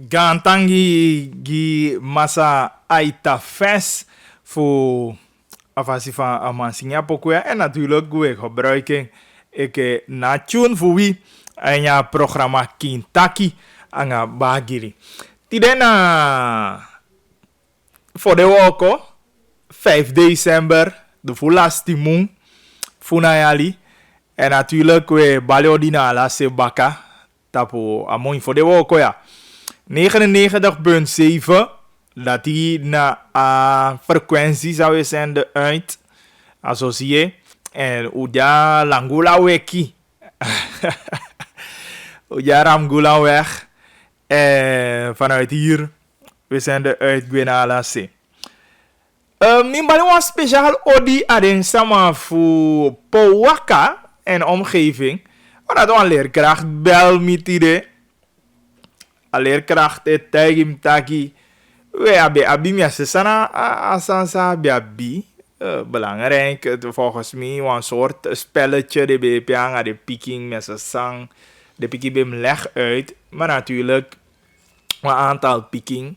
Gantangi gi masa aita fest voor afasi van amansinya pokoya en natuurlijk gue gebruiken ik na tune voor wie en ja programma Kintaki anga bagiri. Tidena voor de woko 5 december de fulasti moon funayali en natuurlijk we baliodina la sebaka tapo amon voor de woko ja 99.7 dat die na frequentie zou je zenden uit associeer en uja langula weki uja ramgula weg en vanuit hier we zenden uit Gwenala C. Min een speciaal odi adin sama voor Powaka en omgeving. Maar dat een leerkracht bel mitide. A leerkracht het tagim taki. We hebben abimia sesana asansa biabi. Belangrijk volgens mij een soort spelletje de bepianga de picking met z'n sang. De picking bem leg uit. Maar natuurlijk een aantal picking.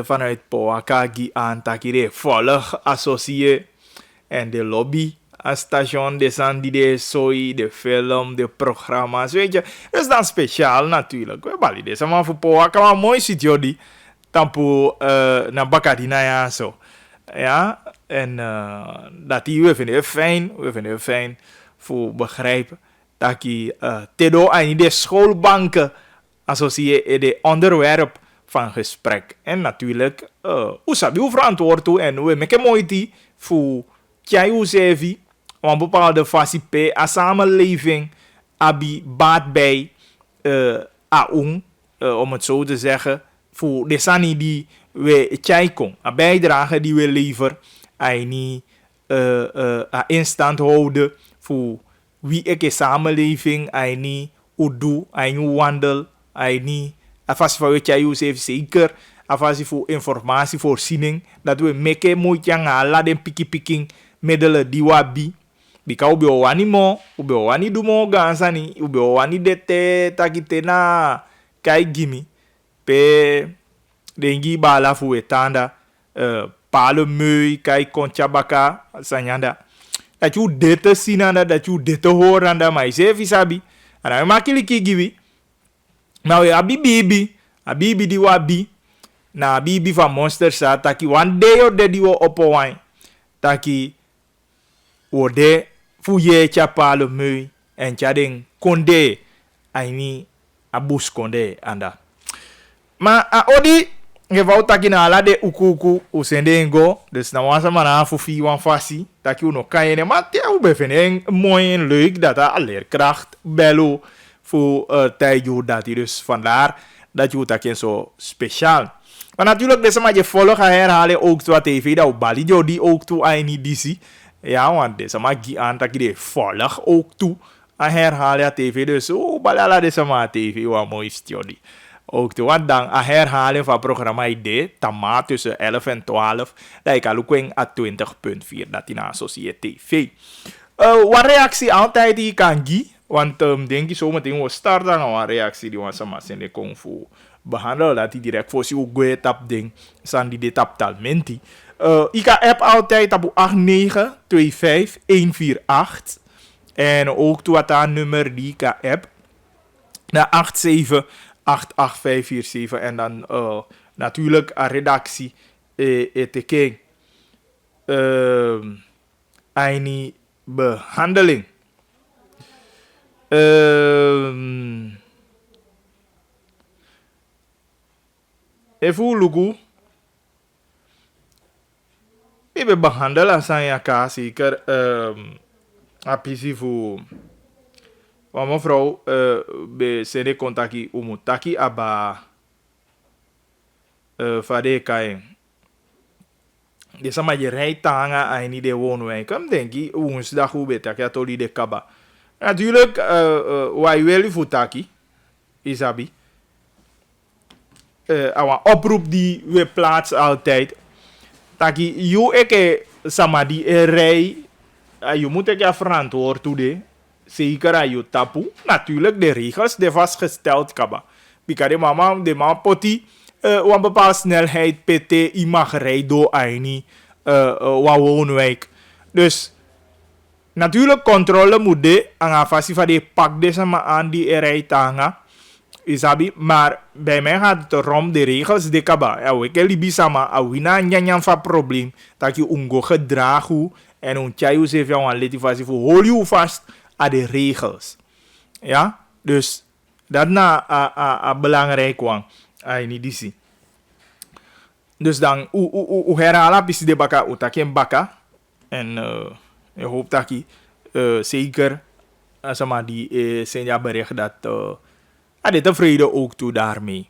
Vanuit Powakagi aan Takire volg associeer en de lobby als station de Sandi de Soy, de film, de programma's, weet je. Dat is dan speciaal natuurlijk. We bali deze man voor Powaka, maar mooi zit jullie. Tampo naar Bakadina ja zo. Ja, en dat die we vinden het fijn voor begrijpen dat je tedo aan de schoolbanken associeer de onderwerp van gesprek. En natuurlijk, usabi u verantwoord toe en we maken moeite voor tjai usevi, een bepaalde fasie p a samenleving, abi baat bij aung, om het zo te zeggen, voor de sani die we tjai kon, een bijdrage die we leveren, aan in stand houden voor wie ik in samenleving, aan udu, aan wandel, aan afasi voor je heeft zeker afasi voor informatievoorziening dat we meke moeite aan la den picking middelen die wabi bika ube wani mo ube wani du mo gansani ube wani dete takite na kai gimi pe dengi bala fu etanda palo mui kai konchabaka sanyanda dat you dete sinanda dat you dete horanda mai sefi sabi ana makili ki gibi. Nou ja, abibi di wabi na abibi van monster sa taki one day or de di wo opo wine taki ode fuye chapalo mui en chading konde aini abus konde anda ma a odi ngevau taki na ala de ukuku usendengo dus na wansa mana fufi wan fasi taki uno kayene ma te ube venen mooi leuk dat a leerkracht bello voor tijdje dat hij dus vandaar dat je het zo speciaal. Maar natuurlijk deze maar je volgt herhalen ook toe tv dat bali jo die ook toe aan die ja want deze maar die aan dat je volg ook toe aan herhalen tv dus balala deze maar tv wat mooi studie ook toe want dan aan herhalen van programma ID tamaat tussen 11 en 12 dat ik al ook aan 20.4 dat in associeer tv. Wat reactie altijd die kan gi. Want denk je zo meteen we starten aan een reactie die we samen zijn de kung fu behandelen dat die direct voor zich ook tap ding zijn die dit tap talmenti. Ik app altijd op 8925148 en ook toe het nummer die ik app naar 87884547 en dan natuurlijk een redactie te kijken een behandeling. Even lugu. We behandelen zijn ja zeker apisi voor. Want mevrouw be sede contacti umutaki aba fade kai. De sama je rijtanga en niet de woonwijk. Kom denk je woensdag hoe beter ja toli de kaba. Natuurlijk, waar je wil voor taki, Isabi. Een oproep die we plaatsen altijd. Taki, je eke samadi rij. Je moet ik verantwoord toe. Zeker aan je tapu. Natuurlijk, de regels die vastgesteld kaba. Bika de mama poti. Een bepaalde snelheid pt. I mag rijden door aini. Waar woonwijk. Dus natuurlijk controle moet de. En fasi van de pak deze maar aan die rijtanga. Isabi, maar bij mij gaat het erom de regels de kaba. Ja, we kunnen libisama, awina nyanyan van probleem. Dat je ungo gedragen en un chayu zef jou aan litivasi voor hol je vast aan de regels. Ja, dus dat na belangrijk wang. Ai niet disi. Dus dan u herhalen pisi de baka utaken baka en ik hoop dat je zeker sama die senja bericht dat hij tevreden ook toe daarmee.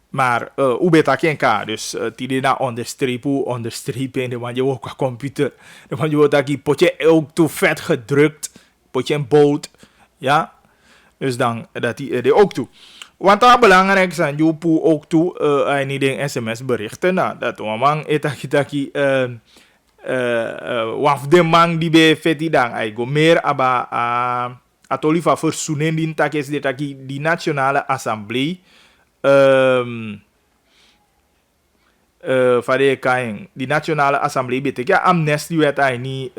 Maar hoe beta kenka, dus die na onderstrepen, de man je ook qua computer, de man je wordt dat potje ook toe vet gedrukt, potje een boot, ja, dus dan dat die er ook toe. Want dat belangrijk is aan je poe ook toe, en niet in sms berichten, nou, dat man etaki waf de man die bij feti dan, hij go meer aba atolifa verzoenen die takes de taki die nationale assemblee vade kaing die nationale assemblee betekent amnestie wet hij niet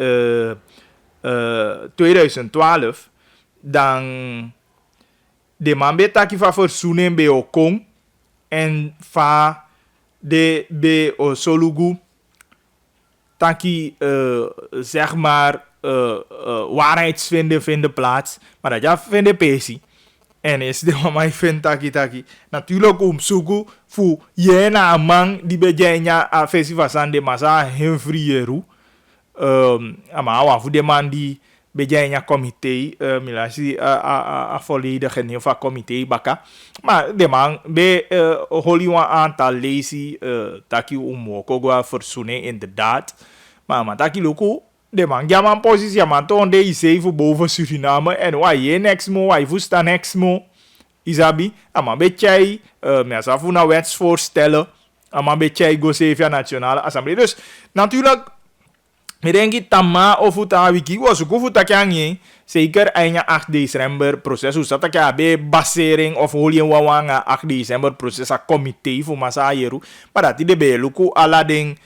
2012 dan de man betaki va verzoenen be okong en va de be solugu taki zeg maar waarheidsvinden plaats, maar dat ja vinden pesi. En is de mama vindt taki. Natuurlijk zoeken voor je na man die bij jij a festival van de massa hen vrieru. Maar voor de man die bij jij comité, milasi a volledige nieuw van comité baka. Maar de man bij holy een aantal lazy taki omwoko verzoenen inderdaad. Maar taki loko de man jaman positie man ton de is voor boven Suriname en waar je next mo waar je sta next mo isabi ama beetje me asafu na wetsvoorstellen ama beetje go save nationale assemblee dus natuurlijk me denk tama of uta wiki was ook voor takangi zeker eind 8 december proces hoe dat ik be basering of holien wawanga 8 december proces a comité voor masayeru maar dat die de be luku alading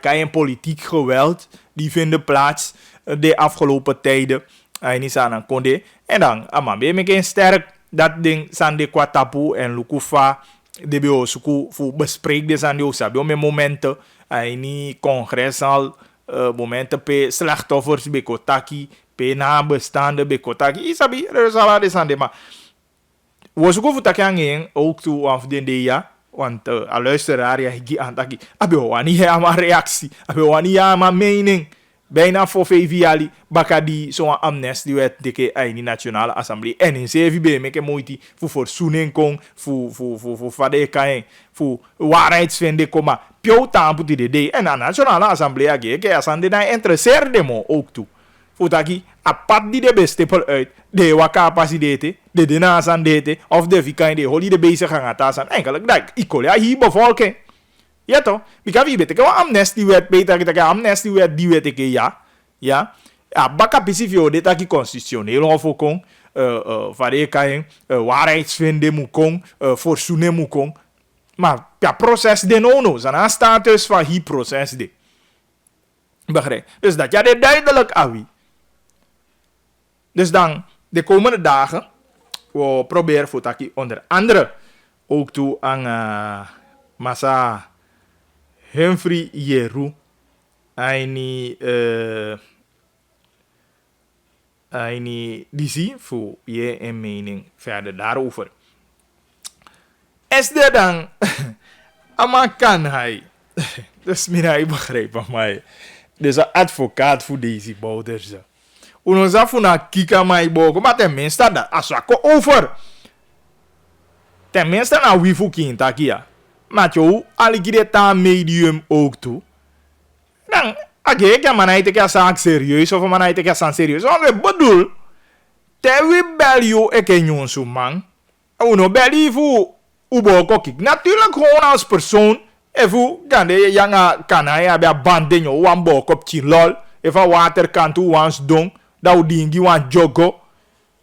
een politiek geweld die vinden plaats de afgelopen tijden. En konde. En dan, ben ik een sterk dat ding sande kwa tapu en lukufa de bio suku voor bespreek de sande osabi met momenten. En congres al momenten pe slachtoffers bekotaki pe nabestaanden bekotaki. Isabi resala de sande maar. We suku voor takiangin ook toe af de ja. Want a luisteraar ja higi antaki abe wani he ama reactie abe wani ja ama mening bijna voor viali bakadi zo'n amnestie wet deke aini nationale assemblee en in CVB meke moeite voor verzoening kon voor vade kaen voor waarheidsvinden koma pio tampu die de en a nationale assemblee age ke asande na interesseer demo ook toe voor taki apart die de bestipel uit de wa capaciteit de nasandete of de vikain de holi de bezig gaan atasan eigenlijk dat ikolia hier bevolking ja toch bika wie betek wa amnestie wet beter dat amnestie wet die wet ja baka pisifio de taki constitutioneel of kon vare kain waarheidsvinden mu kon verzoenen mu kon maar ja proces de nono zijn status van hier proces de begrijp dus dat ja de duidelijk awi dus dan de komende dagen we proberen voor taki onder andere ook toe aan massa Humphrey Yeru aini DC voor je een mening verder daarover. Is er dan ama kan hij dus mina begrepen mij dus een advocaat voor deze bouders. Uno zafuna kika mai bogo, maar tenminste dat aswako over. Tenminste na wifu kinta kia. Maar jo aligide ta medium ook toe. Dan age ke manai te ka saak serieus of manai te ka san serieus. On we bedoel te we bel you eke nyon su man. Uno beli fu Ubo kik. Natuurlijk gewoon als persoon. Even kan de janga kanaya be bandinho wan bok op chilol. Even water kan tu wans dong. Da u dingi wan jogo.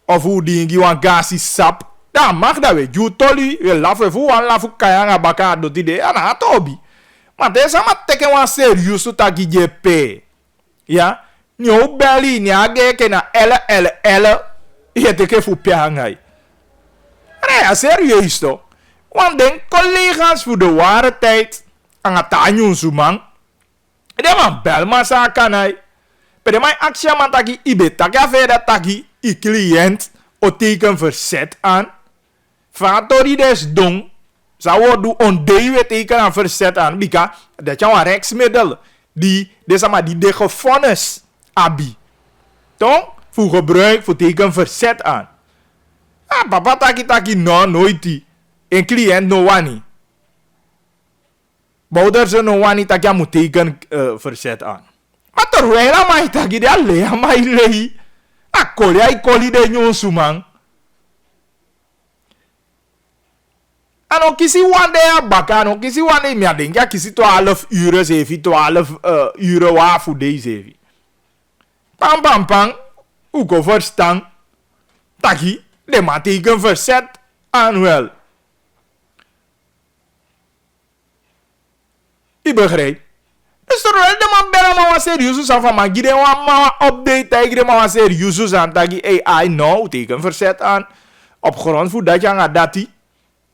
Of u dingi wan gasi sap. Da mag dat we. You toli. We lafu even wan lafu kayanga baka do di de. Ana atobi. Maar deze ma teken wan serieus taki JP. Ja. Nyo beli ni age na ele. Je teke fu piangai. Ja, serieus toch? Want den collega's voor de ware tijd aan het tanjun sumang. De man bel ma sa kanai. Pede mai actie man taki ibe taki affaire taki i cliënt o teken verzet aan. Fatori des dong. Zou do ondewe teken aan verzet aan. Bika dat jou een rechtsmiddel die de gevangenis abi. Toch? Voor gebruik voor teken verzet aan. Ah, papa taki no nooit. Een cliënt no wani. Bouder ze no wani taki moet teken verzet aan. Maar terwijl mij taki de alle mij lei. Ah, koli de nyon sumang. Ano kisi wande ya baka, ano kisi wande mi adengi ya kisi 12 uur zevi, 12 uur wa fu de zevi. Pam. Uko verstang. Taki, de ma teken verzet aan wel. Ik begrijp. Dus terwijl de man bellen maar wat serieus aan van man, gide maar update, tegen maar wat serieus aan, dat AI nou teken verzet aan op grond voor dat je aan dati.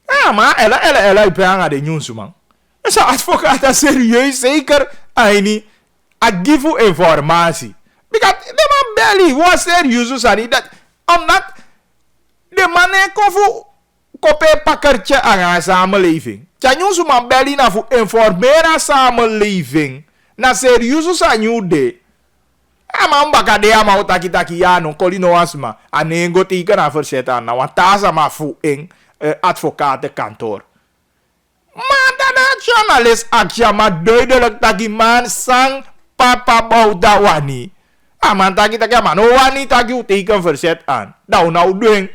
Ja, maar ella ik ben aan de nieuws man. Dus de advocaat is serieus zeker aan geven informatie. Because de man belly was serieus aan dat omdat de man kofu kope pakkertje aan de samenleving. Tjanyu man belly na voor informeren samenleving. Na serieus aan you de. Ama mbakade ama utaki ya no kolino asma. Anengo teken na verzet na wantasa ma fu eng advocatenkantoor. Maar dan journalist actie maar duidelijk dat die man sang papa bouda wani. Man taki man no wani taki u teken verzet aan. Dat nou doen.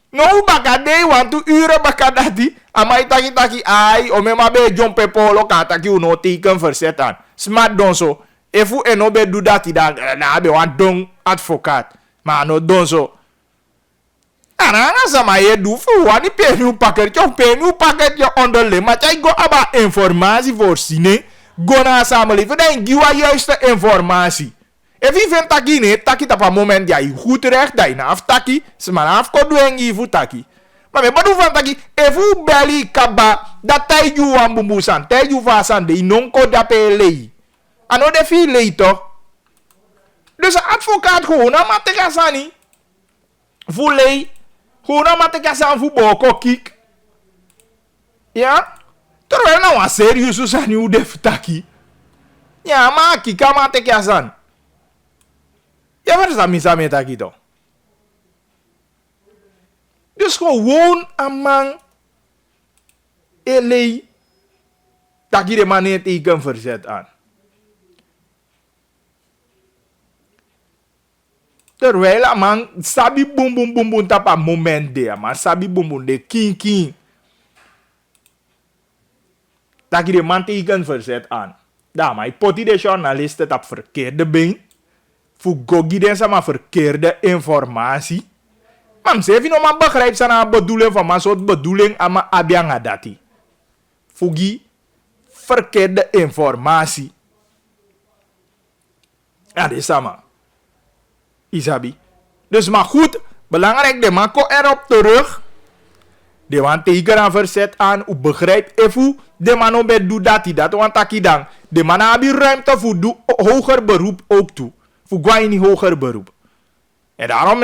No bakade want u uren bakadati. Amai taki ai o mema be John Pepolo kan taki u no teken verzet aan. Smart don so. If u eno be do dat dan na be wan dong advocaat. Maar no don so. Aranga sama ye du fu wani penu pakketje onder le maar jij go aba informatie voorzien go na samenleving dan giwa juiste informatie if je vindt taki ne taki tapa moment ja je goed recht dat je na aftaki sma na afko duengi fu taki maar me badu van taki if u beli kaba dat tay ju wan bumbusan tay ju vasan de non ko dape lei ano de fi lei toch dus advocaat gewoon na matekasani fu lei hoe nou maar te kijken voor boko kik. Ja? Terwijl nou wat serieus zijn nu de futaki. Ja, maar kika maar te kijken. Ja, wat is dat misa met taki toch? Dus gewoon een man elei taki de man niet teken verzet aan. Terwijl a man sabi bum tapa moment de man sabi bum de king. Dat je de man teken verzet aan. Daar maar poti de journalisten dat verkeerde been. Voor gogi den sama verkeerde informatie. Maar ze even nog begrijpt zijn bedoeling van man soort bedoeling aan mijn abianga dati. Fugi verkeerde informatie. Ja, dit is sama. Isabi. Dus maar goed, belangrijk, de man komt erop terug. De man teken aan verzet aan, u begrijpt even, de man op het doet dat want taki dan. De man hebben ruimte voor hoger beroep ook toe. Voor gewoon niet hoger beroep. En daarom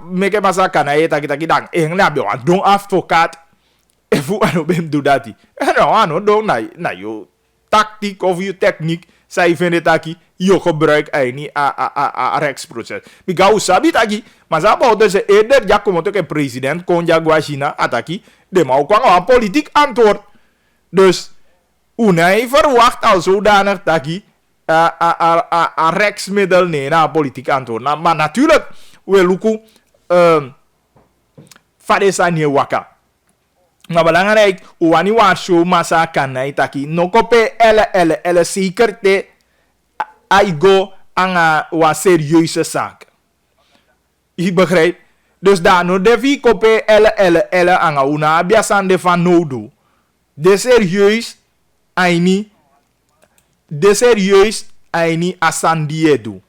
met elkaar zaken, hij taki dan. En dan heb je een advocaat, even aan op hem doet dat. En dan doen na je tactiek of je techniek, zij vinden taki. Je gebruik niet a rechtsproces. Because sabi taki, maar ze hebben dus eerder ja komt ook een president konja Guashina ataki, de maar ook een politiek antwoord. Dus unai verwacht al zodanig taki a rechtsmiddel nee na politiek antwoord. Maar natuurlijk we luku fadesa nie waka. Maar belangrijk, wani wa show masa kanai taki. No kope ele zeker te aigo anga wa serieuze zaak. Je begrijpt? Dus daar no devi kope ele anga una abiasande van nodo. De serieus aini asandiedu.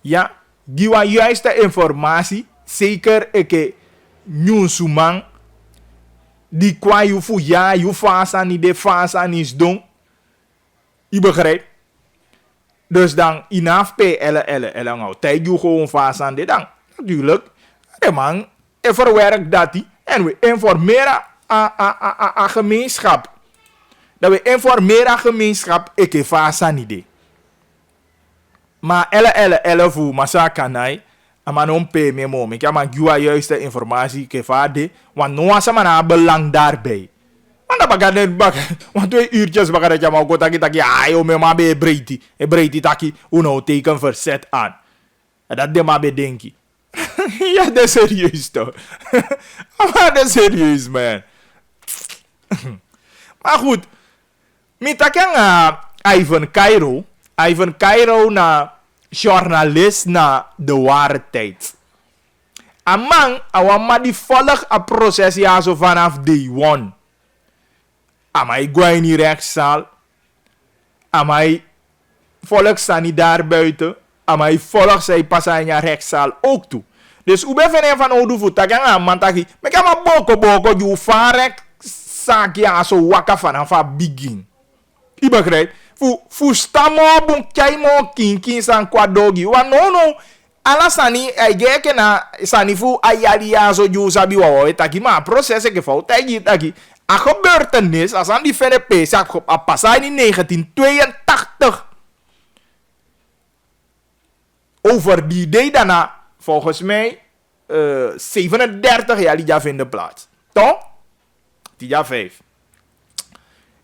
Ja, giwa juiste informatie, zeker eke nyunsumang die kwa je fu ja, je fasa niet de fasa niet doen. Je begrijpt? Dus dan inaf PLL nou. Tijd je gewoon fasa aan dit dan. Natuurlijk. De man verwerkt dat die. En we informeren aan gemeenschap. Dat we informeren aan gemeenschap. Ik heb fasa niet de. Maar LL voor massa kanai. Maar non pe me mom. Ik heb maar juiste informatie kevade. Want no was maar belang daarbij. Want dat bagaden want 2 uurtjes bagaden je maar goed taki ayo me maar be breiti. E breiti taki uno teken verzet aan. En dat de maar bedenki. Ja, dat is serieus toch. Maar dat is serieus man. Maar goed. Mitakang Ivan Cairo na journalist na de ware tijd. Amang awama die volg a proces ja zo vanaf day one. Amai gooi in die rechtszaal. Amai volk staan niet daar buiten. Amai volk zij passen in je rechtszaal ook toe. Dus hoe ben je van oude voet? Dat kan man taki. Maar kan maar boko die farek zaak ja zo wakka vanaf het begin. Je begrijpt? Fu stamo bun kay mo kin san kwadogi. Wa no. Ala sani geke na sani fu ayali aso ju sabi wa taki ma proces ke fout taki. A gebeurtenis als aan die VNP zag op Appasai in 1982. Over die day daarna volgens mij 37 jaar die jaar vinden plaats. Toch? Die jaar 5.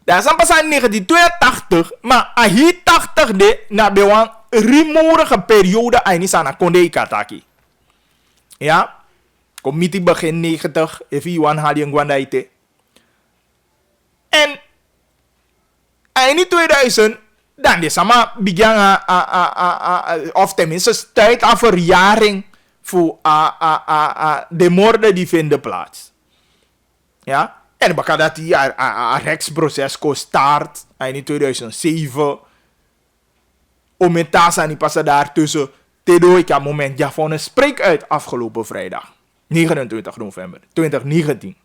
Dat is pas in 1982, maar ahi 80 de na bewan rumoerige periode ainis aan konde kataki. Ja, committee begin 90, even Iwan hali een gwandaite. En in 2000 dan de sama began of tenminste tijd aan verjaring voor de moorden die vinden plaats. Ja. En bakal dat die rechtsproces ko start in 2007. Om met tasa niet passen daartussen. Tedo ik aan moment ja van een spreek uit afgelopen vrijdag. 29 november 2019.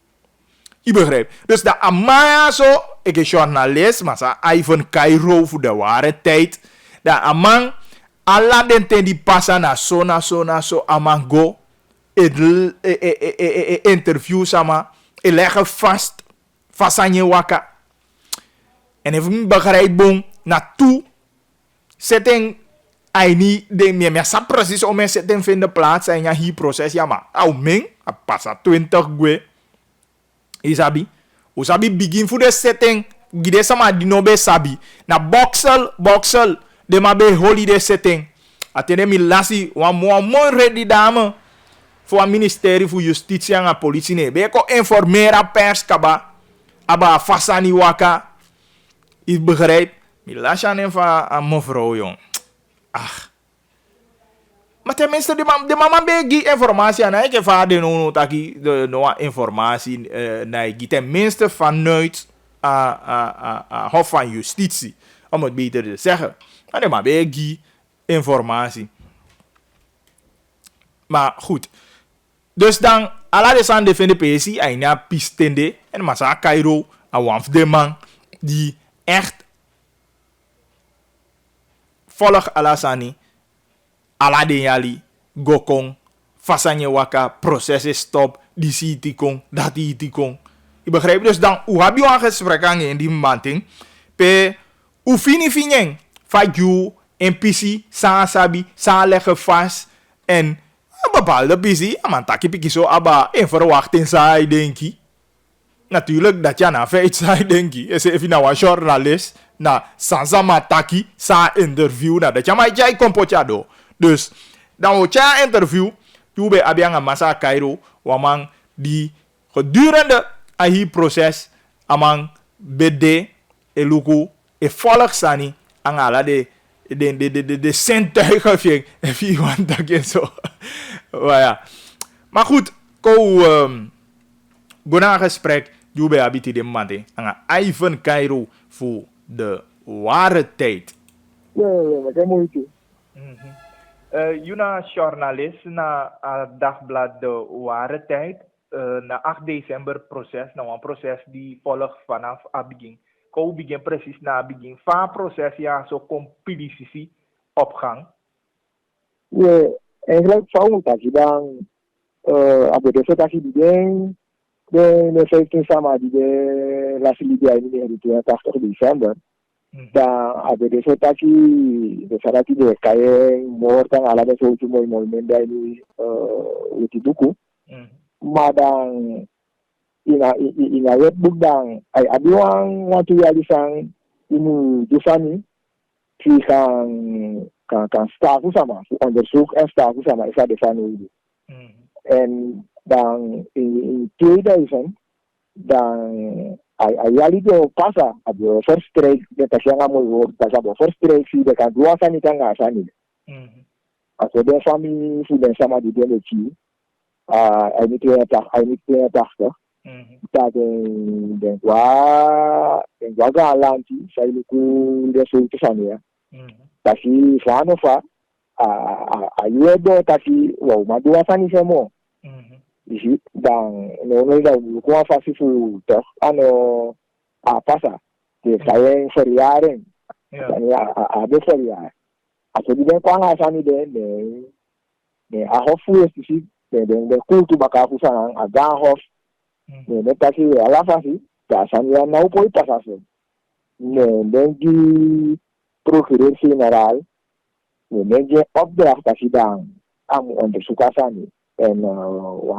Je begrijpt. Dus de amaya zo. Ik is journalist. Maar ze Ivan Cairo voor de ware tijd. De amang. Alla den ten die passen na so amang go. Interview sama. Leggen vast aan je wakka. En even ik begrijp boom, naartoe setting aini de meer sa precies om een setting vinden plaats en ja hier proces ja maar au ming a passa 20 gue isabi usabi begin voor de setting gide sama dinobe sabi na boxel de mabe holiday setting atene mi lasi wa mo ready dame voor het ministerie voor justitie en politie nee. Ben je informeren pers kaba aba fasani waka. Je begrijpt? Mi lashan even aan mevrouw jong. Ach. Maar tenminste de mama begi informatie aan. Ik heb vader no taki de no informatie nee tenminste vanuit hof van justitie om het beter te zeggen. Maar de mama begi informatie. Maar goed. Dus dan, ala de san defende PC, aina pistende, en masa Cairo, awamf de man, die echt volg ala sani, ala de yali, gokong, fasanye waka, proces stop, die city kong, dat die kong. Je begrijpt dus dan, hoe heb je een gesprek aan in die manting, pe, hoe fini, faju, NPC, sa sabi, sa leggen vast, en bepaalde busy, maar taki piki zo aba in verwachting zij denki. Natuurlijk dat je na feit zij denki. Is even nou een journalist na sansama taki sa interview na dat je maar jij kompotja do. Dus dan wordt je interview, je bij abianga massa Cairo, waman die gedurende ahi proces amang bede eluku e volk sani angala de zintuigen of je want dat je zo. Maar ja. Maar goed, go naar gesprek. Jube abiti de mate. Anga Ivan Cairo voor de ware tijd. Ja, dat is mooi. Juna journalist na dagblad De Ware Tijd. Na 8 december proces. Nou, een proces die volgt vanaf het begin. Kou begin precies na het begin van proces. Ja, zo komt politici op gang. Ja, eigenlijk zou dat je dan op de dat je begin de 15 sama die de laatste Libya in 82 december. Dan op de dat je de sarati de kaya moord dan ala de zo mooi moment die utiduku. Maar dan in een wetboek dan ay abiwang watu yalisang inu dufani kan stafu sama onderzoek en stafu sama is de van en dan in 2000 dan ayali do pasa abo first strike de tasianga mo work tasabo first strike si de kan dua sani kan asani aso de fami fu den sama di de chi ay ni 82 dat den gwa lanti sai ku de so tsania tasi fano fa ayudo tasi wa madua sani semo isi dan no da ko fa si fu to ano pasa que caen feriaren a de feriare aso di ko anga sani de a hofu esi de kultu bakafu sang a ga hof ne tasi ala fasi ta sani na upo ipasase ne dengi procureur general ne je opdracht tasi dan am onderzoekasani en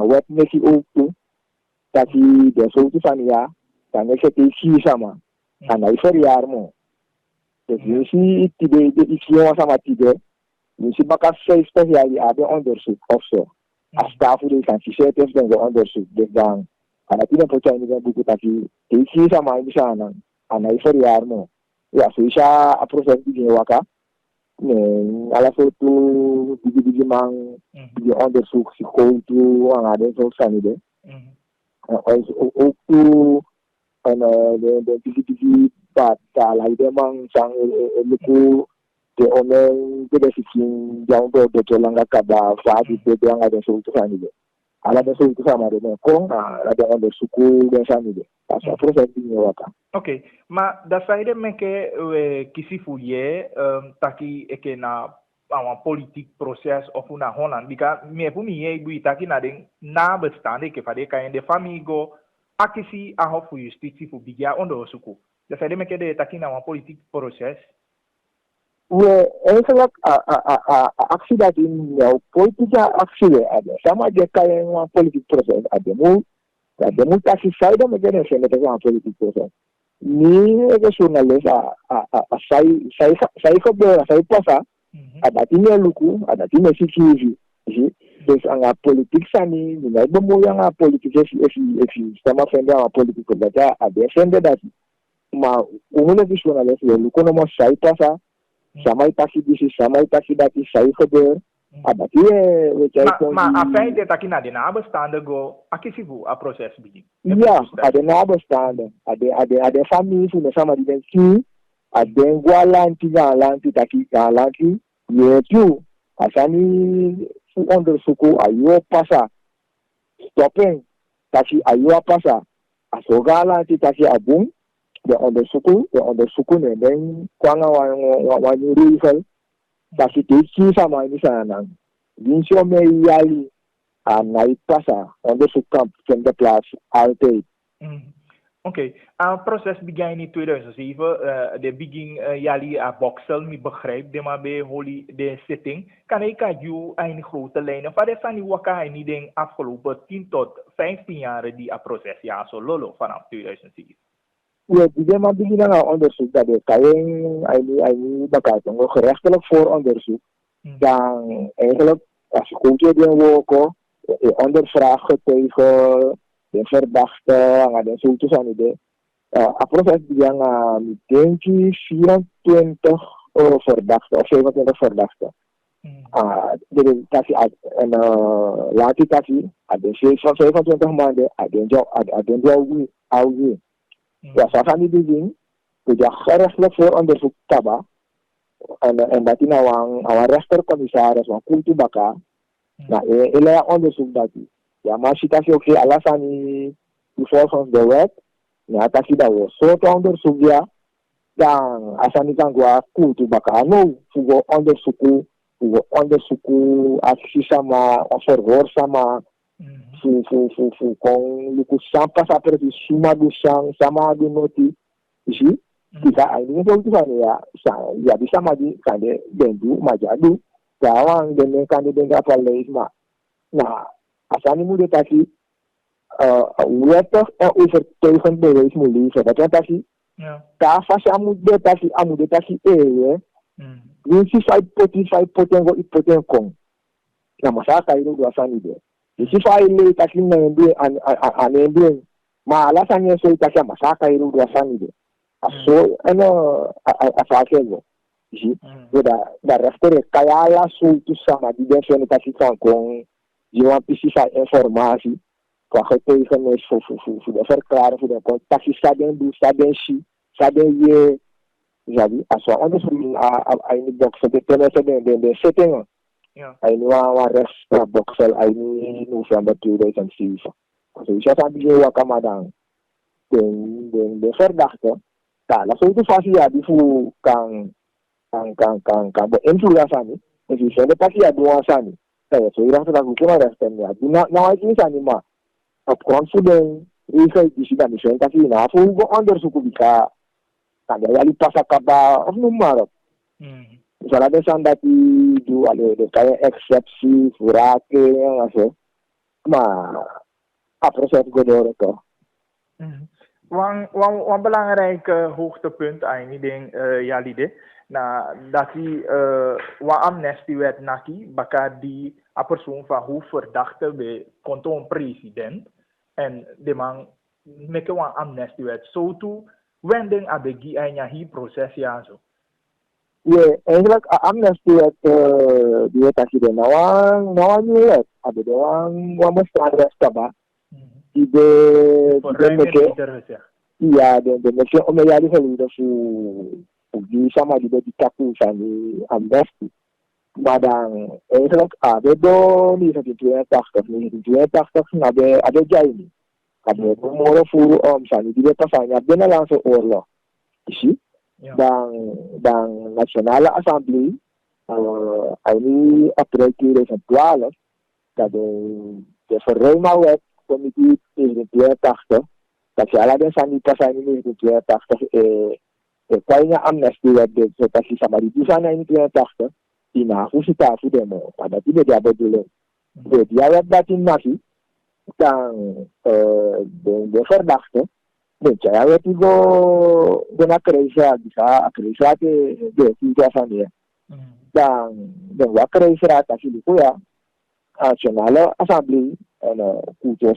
wat neki ook toe dat hij de soort van ja dan is het iets sama en hij verjaar mo dus je ziet de iets jongens sama tide je ziet baka 50 jaar die hebben onderzoek of zo als daarvoor de kan je zetten dan de onderzoek dus dan en dat is een potje dat boek dat hij iets sama in sana en hij verjaar mo ja zo is een proces die waka ala foto bigi mang di onderzoek si koutu ang ade so sanide ook tu en de bigi bat la ide mang sang luku de omen de sikin jang do langa kaba fa di de ang ade so sanide ala de so sama de ko ala de onderzoek de sanide asa proces di waka. Oké, maar dat zei je me que kisi fuye taki eke na een politiek proces of na Holland. Bika me pu mi ye bui taki na den na bestande ke fade kan de famigo akisi a hof justitie fu bigia onderzoek. Dat zei je me que de taki na een politiek proces. We eigenlijk actie dat in jouw politieke actie hebben. Sama je kan een politiek proces hebben. Dat de moet actie zijde met een politiek proces. Ni ke journalist sai gebeuren sai pasa ada tine luku ada tine sikiji dus anga politik sani ni na bemoei anga politik esi sama fenda anga politik dat ada fenda dat maar umune die journalist le luku no mo sai pasa sama itasi disi sama itasi dat sai gebeur ada tine maar afijn dat ik naar de nabestaanden go akisivu a proces begin. Ja, ada nabestaanden ada family fu sama di bensi ada galanti taki galanti yetu asani fu onderzoek ayo pasa stoppen taki ayo pasa aso galanti taki abung de onderzoek ne den kwanga wa nyuri taki teki sama ini sana Winsio me yali na pasa onderzoek kamp van de plaats altijd. Oké, het proces begon in 2007. De begin jali a Boxel, mi begrijp de maar bij holy de zitting. Kan ik jou een grote lijnen van de van die waka in de afgelopen 10 tot 15 jaar die a proces ja zo lolo vanaf 2007. Ja, die maar begin aan onderzoek dat de kayen bekijkt nog gerechtelijk voor onderzoek. Dan eigenlijk als je goed hebt in woken, ondervragen tegen de verdachte, aan de zo te zijn de. Het proces die aan denk ik 24 verdachten of 27 verdachten. De taxi en laat die taxi, de 25 maanden, de jou oude. Ja, zo gaan die dingen. Dus gerechtelijk voor onderzoek taba. En dat is nou een rechtercommissaris van Kultubaka. Nou, hij onderzoek dat hij. Ja, maar als je ook alasani volgens de wet, ja, dat je dat was. Zo onderzoek ja, dan als je niet kan gaan Kultubaka, no, voor onderzoeken, actie sama, of verhoor sama, voor kon luku sampa sa precies suma du sama du noti, zie. Jika ini itu kan ya bisa maju kan de dendu majadu gawang dengan kan de dengar palesma nah asani muda tadi wetok overtuigend bewijs moet leveren dat tadi daar fase amude tadi winsi 5 poten kon na masaka itu dua sani de isi file tadi nende anende ma alasannya so tadi masaka itu dua sani de so afakelo ji da rechter kaya la sultu sama di defende tasi con jiwa precisa informasi kwa getegen is voor de verklaring voor de tasi saden du saden shi saden ye jadi aswa onder ini box de tenese de setting ini wa rest boxel ini November 2007 so isa sabi je wakamadang de verdachte la situatie ja die voel kan beïnvloeden sani. Dus je zegt dat je doet sani. Dat je zegt dat je kunnen rechten ja. Nou is niet sani maar op grond van de regel die je dan niet dat je na voor onderzoek kan je ali pas akaba of noem maar op. Dus dat is dan dat je doet alle de kan je exceptie voorraken en zo. Maar proces gaat door toch. Een belangrijk hoogtepunt eigenlijk Jalide na dat die amnestiewet naki baka die a persoon van hoe verdachte bij kanton president en de man make een amnestiewet zo toe wending abegi enya hi proces ja zo. Ja, eigenlijk amnestiewet die het als je de nou niet hebt, hebben de mestraders taba. Die ja, de mensen om mij die die sama die tapu van die amnestie. Maar dan eigenlijk do niet dat die 82 na de jaini. Ada moren voeren om zijn die pasanya binnenlandse oorlog. Zie? Dan Nationale Assemblée ini April 2012 dat de verruimwet committee 1982 dat je alle mensen die pas in 1982 kaya amnestiewet de dat je sama di sana 1982 die na usita fu demo pada tidak dia betul de dia wet batin nasi dan de verdachte de dia wet go de na kreisa bisa kreisa de situasie dan wa kreisa ta siliko ya Nationale Assemblée en cultuur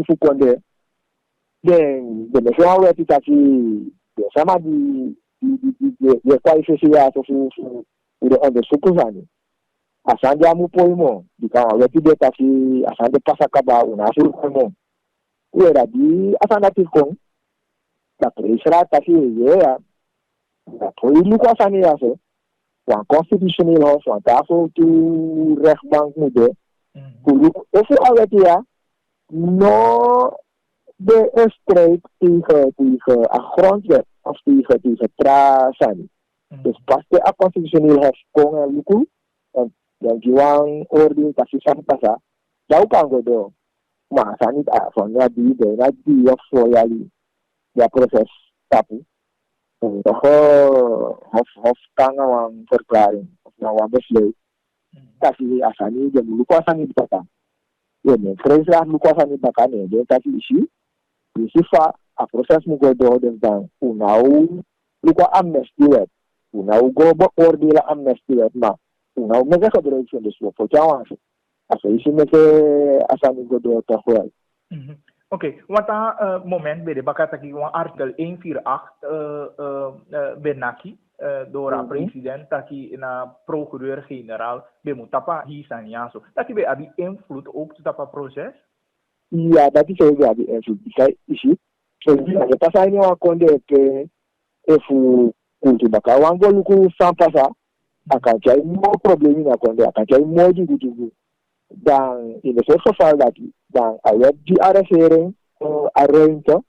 fu konde de mevrouw werd het dat die sama die kwalificatie fu de onderzoeken zijn asanja mu poimo di kan werd dit dat die asande pasakaba una fu komo era di asanda tikon dat Israël dat ja dat poilu kwa sani ya so wa constitutioneel hof wa tafel tu rechtbank moet of alweer no de strijd tegen een grondwet of tegen trasani. Dus pas de constitutioneel hof kon en luku en dan gewoon oordeel dat je samen pasa. Dat kan go do. Maar zijn niet van ja die of zo ja proces tapu. En toch hof kan een verklaring of nou een besluit. Kasi asani je luku asani bata. Je ne fresa luku asani bata ne je kasi isi. Sifa a proces mu go do dus dan unau luku amnestiewet. Unau go beoordelen amnestiewet maar unau mega gebruik van de sloop voor jou aan. Als je isi meke asani go do toch wel. Oké, want aan moment bij de bakataki van artikel 148 benaki door de president taki na procureur-generaal bij mutapa hier zijn ja zo. Dat je abi invloed ook op dat proces? Ja, dat is ook abi invloed. Kijk, is het? Zo, je pas aan jou konde ke efu kuntu baka wango luku sampasa akan jij mo probleem na konde akan jij mo di dan in het geval dat dan die arrestering ruimte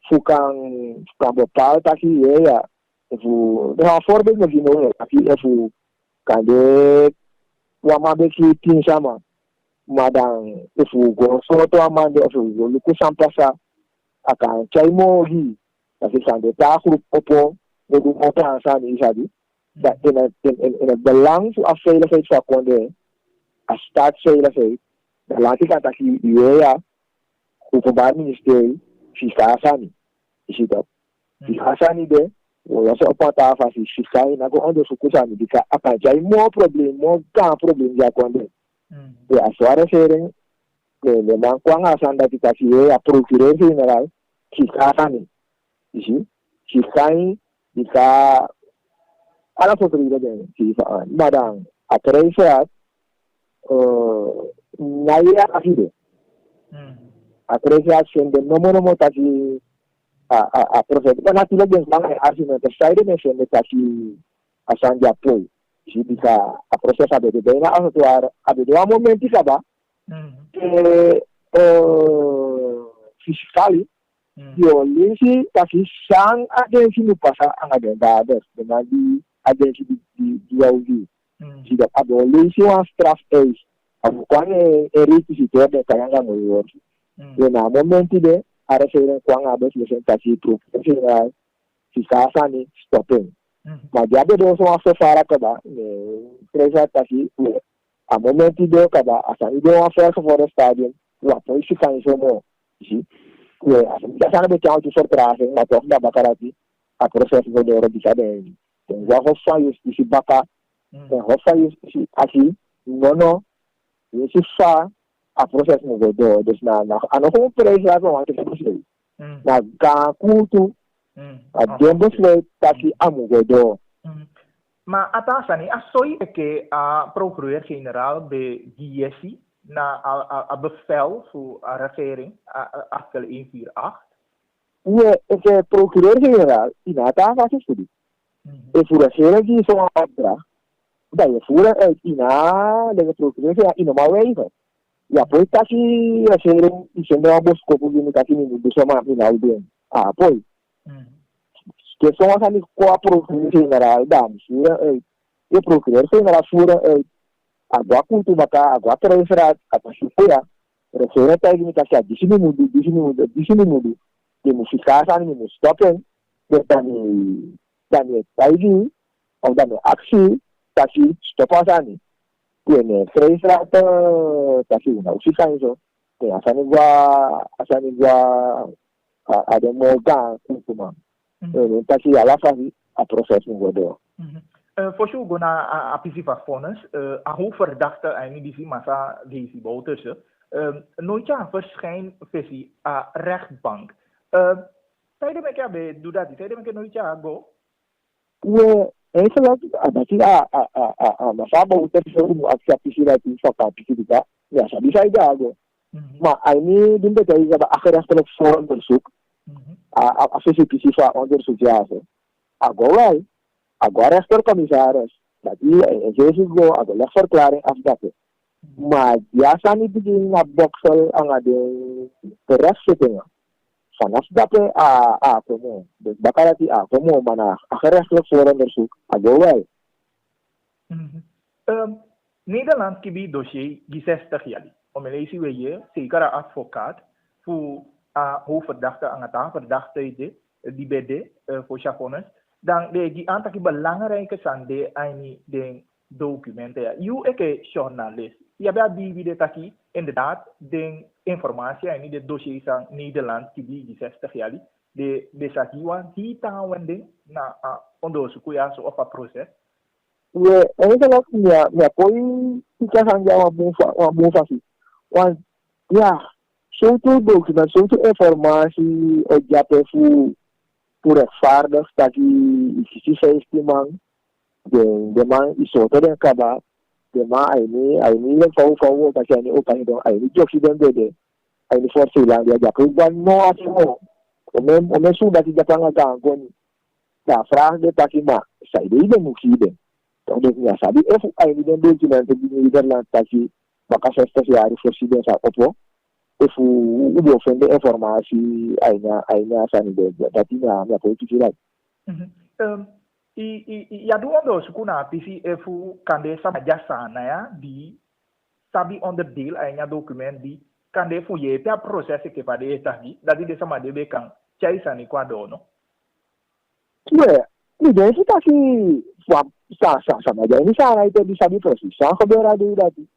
voor kan bepalen dat je ja voor de voorbeeld nog genomen dat je voor kan de wama beki tin sama maar dan voor go so to amande of go luku sampasa akan chai mo hi dat is aan de taakgroep op de groep aan isabi dat in het belang voor veiligheid van konde als staatsveiligheid, dan laat ik dat je ja, openbaar ministerie, Fiscasani. Je ziet dat. Fiscasani de, we zijn op een tafel, Fiscasani, dan gaan we onderzoeken, die kan apantje, more probleem, ja, kon de assuarering, de man kwam aan dat ik ja, procureur-generaal, Fiscasani. Je ziet, Fiscasani, die kan, alle autoriteit dingen, maar dan, het naya afide apreciation de nomo taki a proces ba natilo gen bang argument the side nation de taki asanja poi si bisa a proces abe de na atuar abe do momenti kaba fiscali yo lisi taki sang agency no pasa ang agenda de na di agency di audio si dat abolitie van strafeis. Kwang erisituer de kayanga moyor. Je na momenti de arresteren kwang abes presentasi profesional Fiscasani stopping. Maar die hebben dus wel vervaren kaba presentasi a momenti de kaba asani de wel verge voor het stadium. Wat politie kan zo mo. Zie. Ja, dat zijn een beetje uit de vertraging, maar toch dat bakarati a proces voor de Europese de. Dan wat van justitie baka en hofa justitie asi nono je fa a proces mo go dus na ano ko pres la ko ante ko na ga kutu a dembo slate taki amu go maar atasani asoi ke a procureur-generaal bij GSI na a bevel voor a regering artikel 148 ja ik procureur-generaal in ataka se studi e voor de regering zo'n opdracht dat je voeren uit ina de procureur in normaal wegen. Ja, poi taki regering is een wel boskopo die taki niet dus maar in houden. Ah, poi. Que são as anis qua procureur general dan voeren uit. Je procureur general voeren uit. Agora kuntu baka agora transferat apa supaya regering taki niet kasi di sini mudu. De musikasan ni mustopen. Dan tagi of dan actie kasi stopasani tiene freisa kasi una usika eso te asani gua ademo ga kuma kasi ala fasi a proces ngodo voor zo go na a pisifa fonds a hoe verdachte en die massa die botussen nooit ja verschijn visie a rechtbank tijdens met ja be doe dat tijdens met nooit ja go eso lo adati masaba uterso aksi pisira ti soka pisira ya sabi sai dago ma ini dimbe dai ga akhirnya telefon onderzoek a sesi pisifa onderzoek ja so agora rechtercommissaris dat die go agora verklaring afdaten maar ja sani begin na boxel ang de rechtzittingen vanaf dat como dus bakarati como mana gerechtelijk voor onderzoek agora Nederland kibi dossier die 60 jaar om Malaysia we zeker advocaat voor hoofdverdachte aan het verdachte die bede voor chafones dan die aantal belangrijke zijn de documenten ja you journalist je hebt die video taki inderdaad de informatie en de dossiers aan Nederland die 60 jaar de sakiwa die tawending na onderzoek ja zo op het proces we eigenlijk ja koi kita hanga wa mufa want ja Suatu document, suatu informatie op jape voor rechtvaardig dat die safety man, de man is zo te den kaba, de man hij niet van dat jij niet op aan doen, hij niet joxie den bede, hij niet voor Zeeland, ja jape, dan no asimo, om zo dat die Japan gaan kon, daar vraag de dat maar, zij de moet zien, dan denk ik sabi, even hij niet den document die Nederland dat je, maar als 60 jaar voorzien zou opwo. If we offend the informatie aina sanide dat ina ya politici lai ya do ondo sukuna pisi efu kande sama jasa na ya di sabi onderdeel aina document di kande fu ye ta proses ke pa de tagi dat di sama de be kan chai sani kwa do no ni de su ta ki sa sama de ni sa rai te di sabi proses sa khobera de dati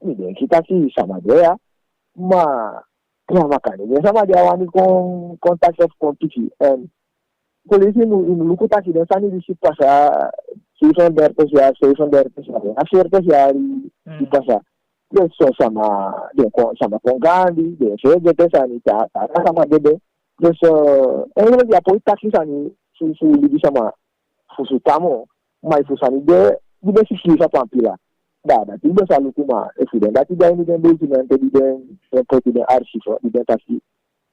ni de kita ki sama de ya ma makanya sama dia wani kontak of kompetisi en polisi nu lukuta ki dan sani di pasa 600 ya 600 ya akhirnya ya di pasa dia sama dia sama kongandi dia seje sani ta sama bebe terus ele dia poi taksi sani su di sama fusu tamo mai fusani de sisi sa pampila da tiba selalu kuma evident dat tidak ini dan document di dan seperti arsip di dan taksi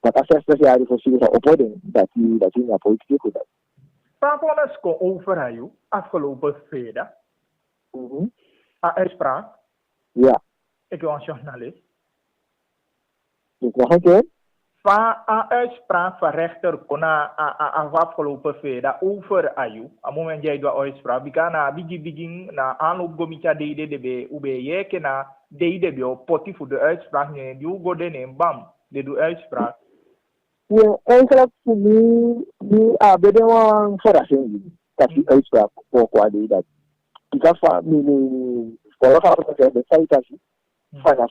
maka saya hari fosil sa opoding dat nggak politik itu dat Praat ko over hayu afgelopen vrijdag uitspraak ja ik was journalist ik nog een keer van uitspraak van rechter kona afgelopen vrijdag over ayu a moment jij doet uitspraak bikana begin na aanloop gomicha de ube yeke na de poti voor de uitspraak ne die gode ne bam de doet uitspraak ja eigenlijk voor nu bedewang verrassing dat die uitspraak voor kwade dat ik af mi kalau kalau saya saya kasih van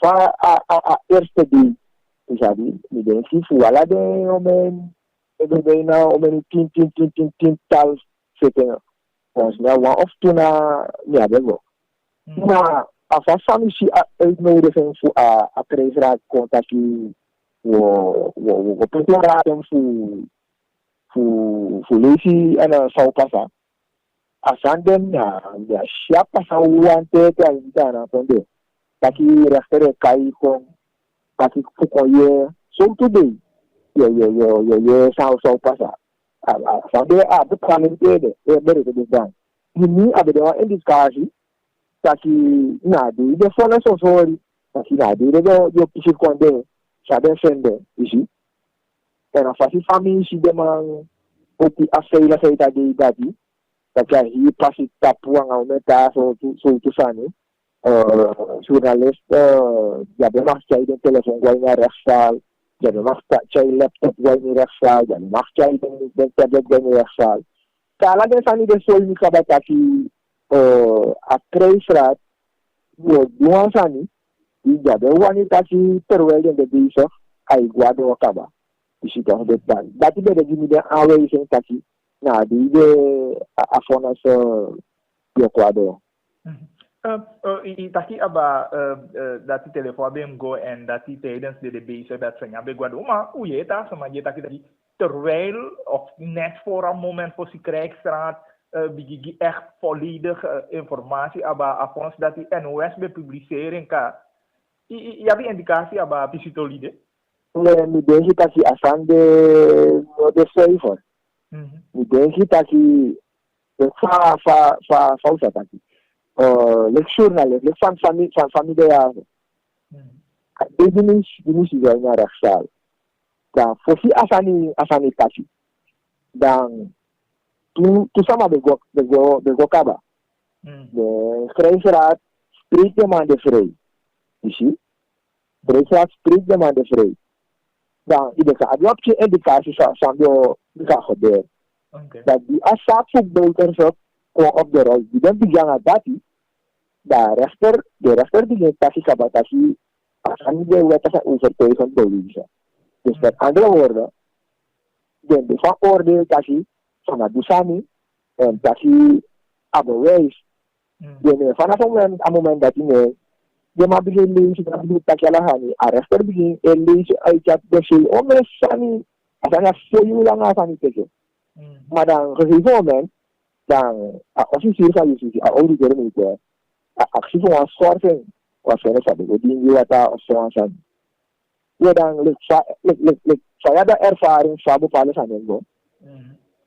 eerste die jadi identifi wala de omen ebe na omen tin tal setting ons na one of tuna ya bego na afa famisi uitnodiging voor a krijgsraad contactie wo pretoria voor lesi en Sao Pasa asandem ya siapa sawante kan dana ponde taki rechter kai kon taki fukoye so today yo Sao Pasa sampai betul de bere de dan ini ada indikasi taki nadi de fona so sorry taki nadi de yo pisir konde sabe sende isi era fasi family si de man opi afeila feita de dadi taki hi pasi tapuang au meta so tu sani jurnalis jadi cai de telepon gua rechtszaal jadi cai laptop gua rechtszaal jadi cai de tablet gua rechtszaal kala de sani de sol ni kabataki a krijgsraad yo dua sani jadi wanita si terwel de bisa ai guado kaba isi dah de dan dati de gini de awe sing taki na di de afona so yo guado taki aba dati telefoon bem go en dati tijdens de bezig dat zijn ja begwado maar hoe je dat sama je taki terwijl of net voor een moment voor die krijgsraad bigi echt volledige informatie aba afons dat die NOS be publiceren ka ja die indicatie aba pisitolide mi denki taki asande no de cijfer mi denki taki fa usa taki lectuurnalen, van familie ja. Ini sih gaya raksal. Dan fosi asani kasi. Dan tu sama bego kaba. De krijgsraad spreekt de man de vrij. Zie? Krijgsraad spreekt de man de vrij. Dan ieder gaat je op je indicatie sambil gaat gebeuren. Dat die asap voetbalters op de rol. Die dan bijna dat de rechter die kasih kabatasi akan dia wetasa overtuigen bewijzen. Dus met andere woorden, de van oordeel kasih sama dusani en kasih bewijs. Vanaf het moment dat hij de ma begin lezen dan doet dat jala hani a rechter begin lezen uit dat de o me sani asana foyu lang asani teke maar dan gegeven moment dan officier van justitie a auditor niet actie van een soorting was er van de ding die wat of zo aan ja dan saya da ervaring sa bepaalde aan go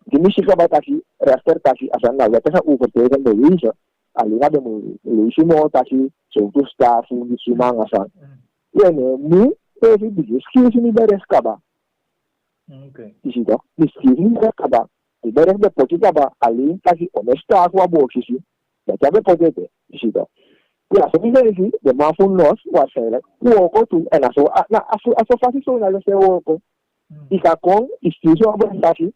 die missie kan bataki rechter taki asana wet is overtreden bewezen alleen dat de lezen moet taki zo dus daar voor die simang asan ja nee nu even die skills niet bij reskaba is het toch die skills niet reskaba die bij de potita alleen taki honesta aqua boxisi dat hebben potete is het toch ja zo is de man van los waarschijnlijk ook toe en als fácil zo naar de ook die kan kon is die zo op taki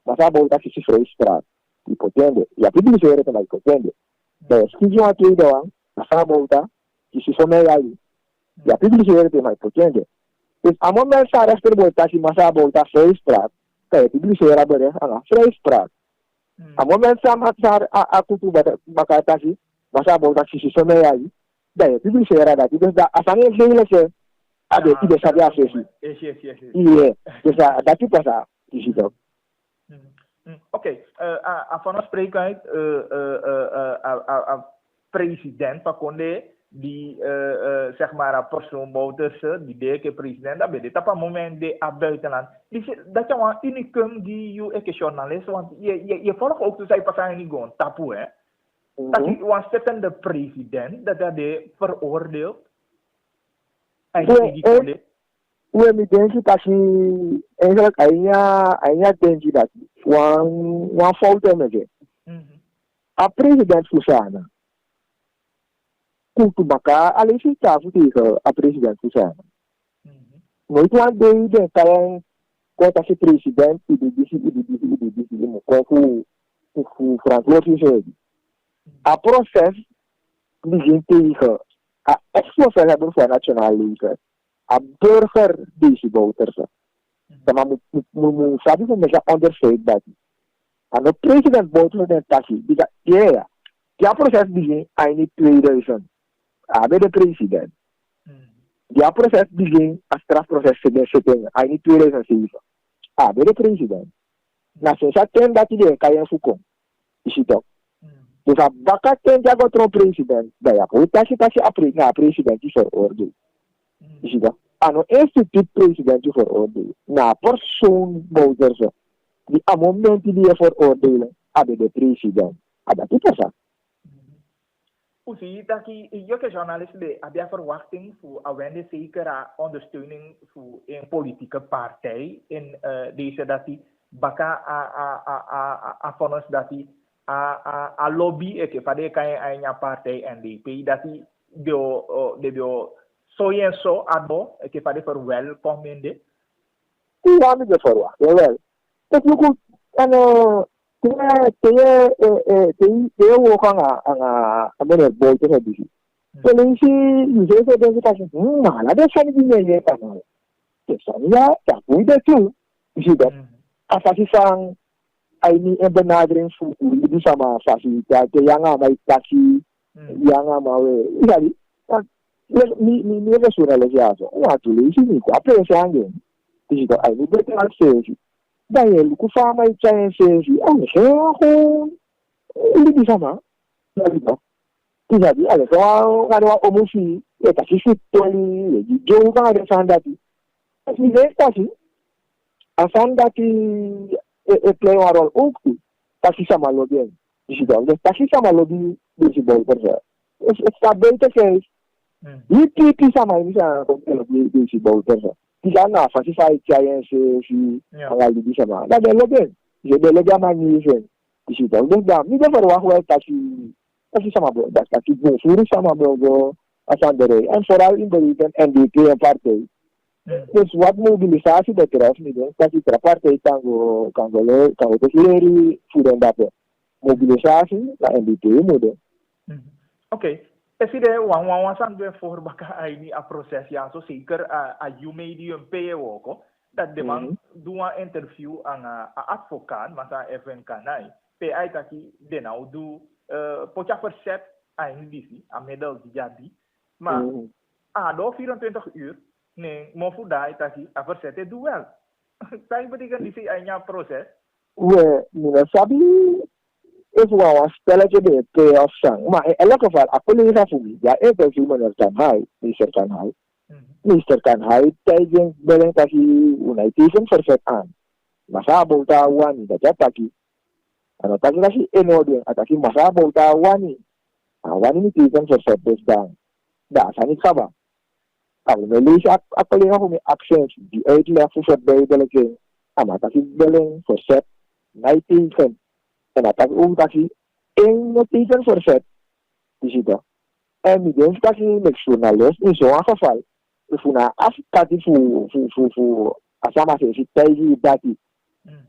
maar dat wordt taki se frustraat die potende ja publiceren te maar potende de skills wat je doet asa volta que se some aí e a publicidade tem mais potente dus a moment sa rechter volta si masa volta vrijspraak kaya publicidade bere ala vrijspraak a moment sa matar a kutu bakata si masa volta si se some aí daí publicidade da dus da asane vele se ade ide sabe a sesi e dus daqui passa digital. Oké, vanzelfsprekend president Pakonde die zeg maar een persoon buiten die deke president dat bij dit op een moment de buitenland dat je een unicum die je journalist want je volgt ook dus hij pas niet gewoon tapu hè dat je een zittende president dat hij de veroordeelt eigenlijk we mi denk dat je eigenlijk eigenlijk denk je dat one fout met a president Fusana kutu baka alisi tafu tegen a president Fusana nooit wat de kaya kota si president idi mo ku Frankrijk a proces begin tegen a ex-voorzitter van nationale leger a burger deze bouters maar moet sabi van mij onderscheid dat en de president bouters den taxi die proces begin in 2000 bij de president die proces begin als strafproces zitting in 2007 bij de president na sinds ten dat die kan je zoeken is het ook dus a baka ten jago tron president dat ja hoe taxi a president die veroordeeld is het ook aan een instituut president die veroordelen na persoon bouters die a moment die je veroordelen bij de president dat is dat Zie dat je journalisten hebben verwachting voor awende zekere ondersteuning voor een politieke partij in deze dat die baka a vonnis dat die a lobby ik van de kan je partij NDP dat die de zo en zo abo ik van de verwelkomende ja niet de verwachting wel dat je goed en Kaya wo ka nga ang bolte sa disi. So lang si user sa desi kasi malada siya ni binili pa na. Kesa niya tapoy da tu. Isi ba? Asasi sang ay ni benadrin su di sama fasilita kaya nga may taxi yang nga mawe. Isabi ni resura le jaso. Wa tu le si ni ko apre sa angin. Isi ba ay ni better access. Dahil kung fama yung chances, ako, hindi di sama. Sabi ba? Sabi, alam ko, ano ang umusi, kasi sitwali, joke ka nga sa dati. Kasi, asan dati, play a role, okay. Kasi sa malobyan. Kasi sa malobyan, si Bolter. Sabi ito says, yung sama yun sa si Bolter. Tidak na fasify kaya si pengalih di sana. Dah lebih, jadi lebih manusia di situ. Dah, ni dah berwaktu kasi sama bro, dah kasi suri sama bro asan dari. And for all independent NDP yang partai. Terus what mobilisasi dah terus ni deh. Kasi partai kanggo tersileri sudah dapat mobilisasi la NDP mu deh. Okay. Esse de wan sang voor baka ini a proses yang so zeker a you medium pay woko dat de man doa interview ang a advocaat masa even kanai pe ai taki de nou do pocha verset a ini disi a middel di jadi Maar, door 24 uur, nee, mofu daar, itaki, a verzette duel. Dat betekent die een proces. We, meneer Sabi, is wel een spelletje de chaos sang. Maar in elk geval, a collega voor mij, ja, ik ben meneer Kanhai, Mr. Kanhai, tijdens bellen dat hij een tegen verzet aan. Maar sa bouta wani, dat ja taki. En dat is hij in orde, dat hij maar sa bouta wani. En wani niet tegen verzet, dus dan, daar zijn niet gaba. Nou, we lezen a collega voor mij accent, die uitleg voor het bijbelke. Maar dat is bellen, verzet, mij tegen. En dat is ook dat hij één tegen verzet. Je ziet dat. En ik denk dat hij met journalist in zo'n geval, voor afkati voor asama se tijdje dat hij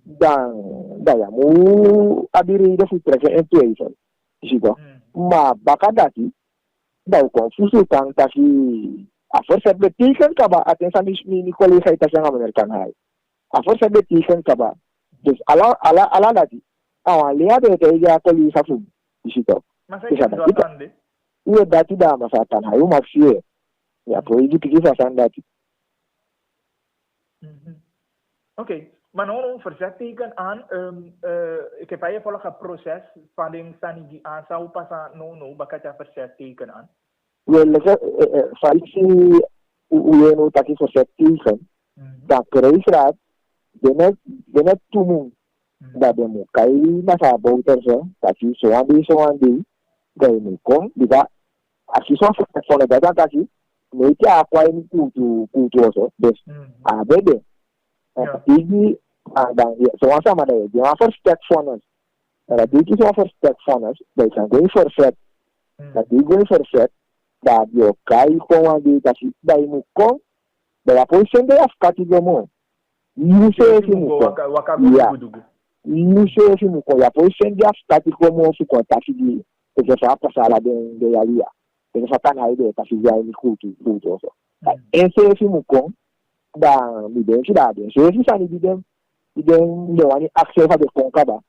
dan ja moet abiri voor trekken en twee van. Je ziet dat. Maar bakadati, dan confusie kan dat hij verzet betekent kaba attentie mijn collega het als een Amerikaan hij. Verzet betekent kaba. Dus ala dat hij. Leer de tegen collega voor. Je ziet dat. Maar zij is dat aan dit. Uwe dati da masatan hayo maxie. Ja, voor je pikje van dat. Oké, maar nou verzet teken aan, ik heb hier volgens het proces van de sanigi aan, zou pas no, bakatja verzet teken aan. Wel, falsi uwe no taki verzet teken. Dan krijgsraad, benet tumu, dat de mo kai masa bouter zo, taki so andi. Gaya mo kung, di ba? As you saw from the data taki, may kaya acquire kutu also. Des, bebe. Igi, so once I'm there, they offer step funnels. That they just offer step funnels. They can go for set. That they go for set. That you kai kung andi taki, gaya mo kung, the position they have cut it mo. You say if you mo kung, yeah. You say if you mo kung, the position they have cut it mo su kung taki di. Porque se va a pasar a de allá. Porque se están ahí de casi ya en culto eso. Ese es un con da mi densidad. Ese es un idem de wani acción de concaba.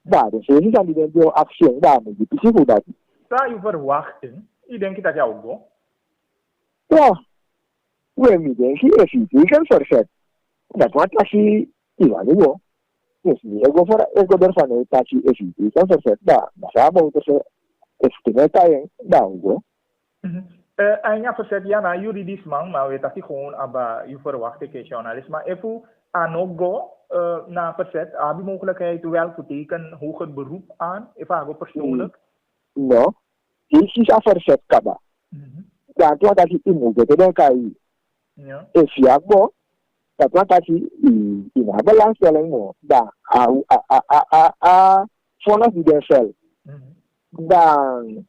Da, ese es un idem de acción da mi difícil dat. Zou je verwachten? Ik denk dat jou go. Ja. We mi densidad is een verzet. Dat wat als je iwan go. Dus niet go voor het go ervan uit dat je is een verzet. Da, maar zou moeten estimate dan go. En ja, verzet ja na juridisch man, maar we dat gewoon aba je verwacht ke journalist, maar even aan go na verzet, heb je mogelijkheid wel te tekenen hoger beroep aan, even persoonlijk? No, is een verzet kaba. Dat wat dat je moet doen kan je. If je go, dat wat dat je in een belangstelling moet, daar vonnis die er zelf. Dan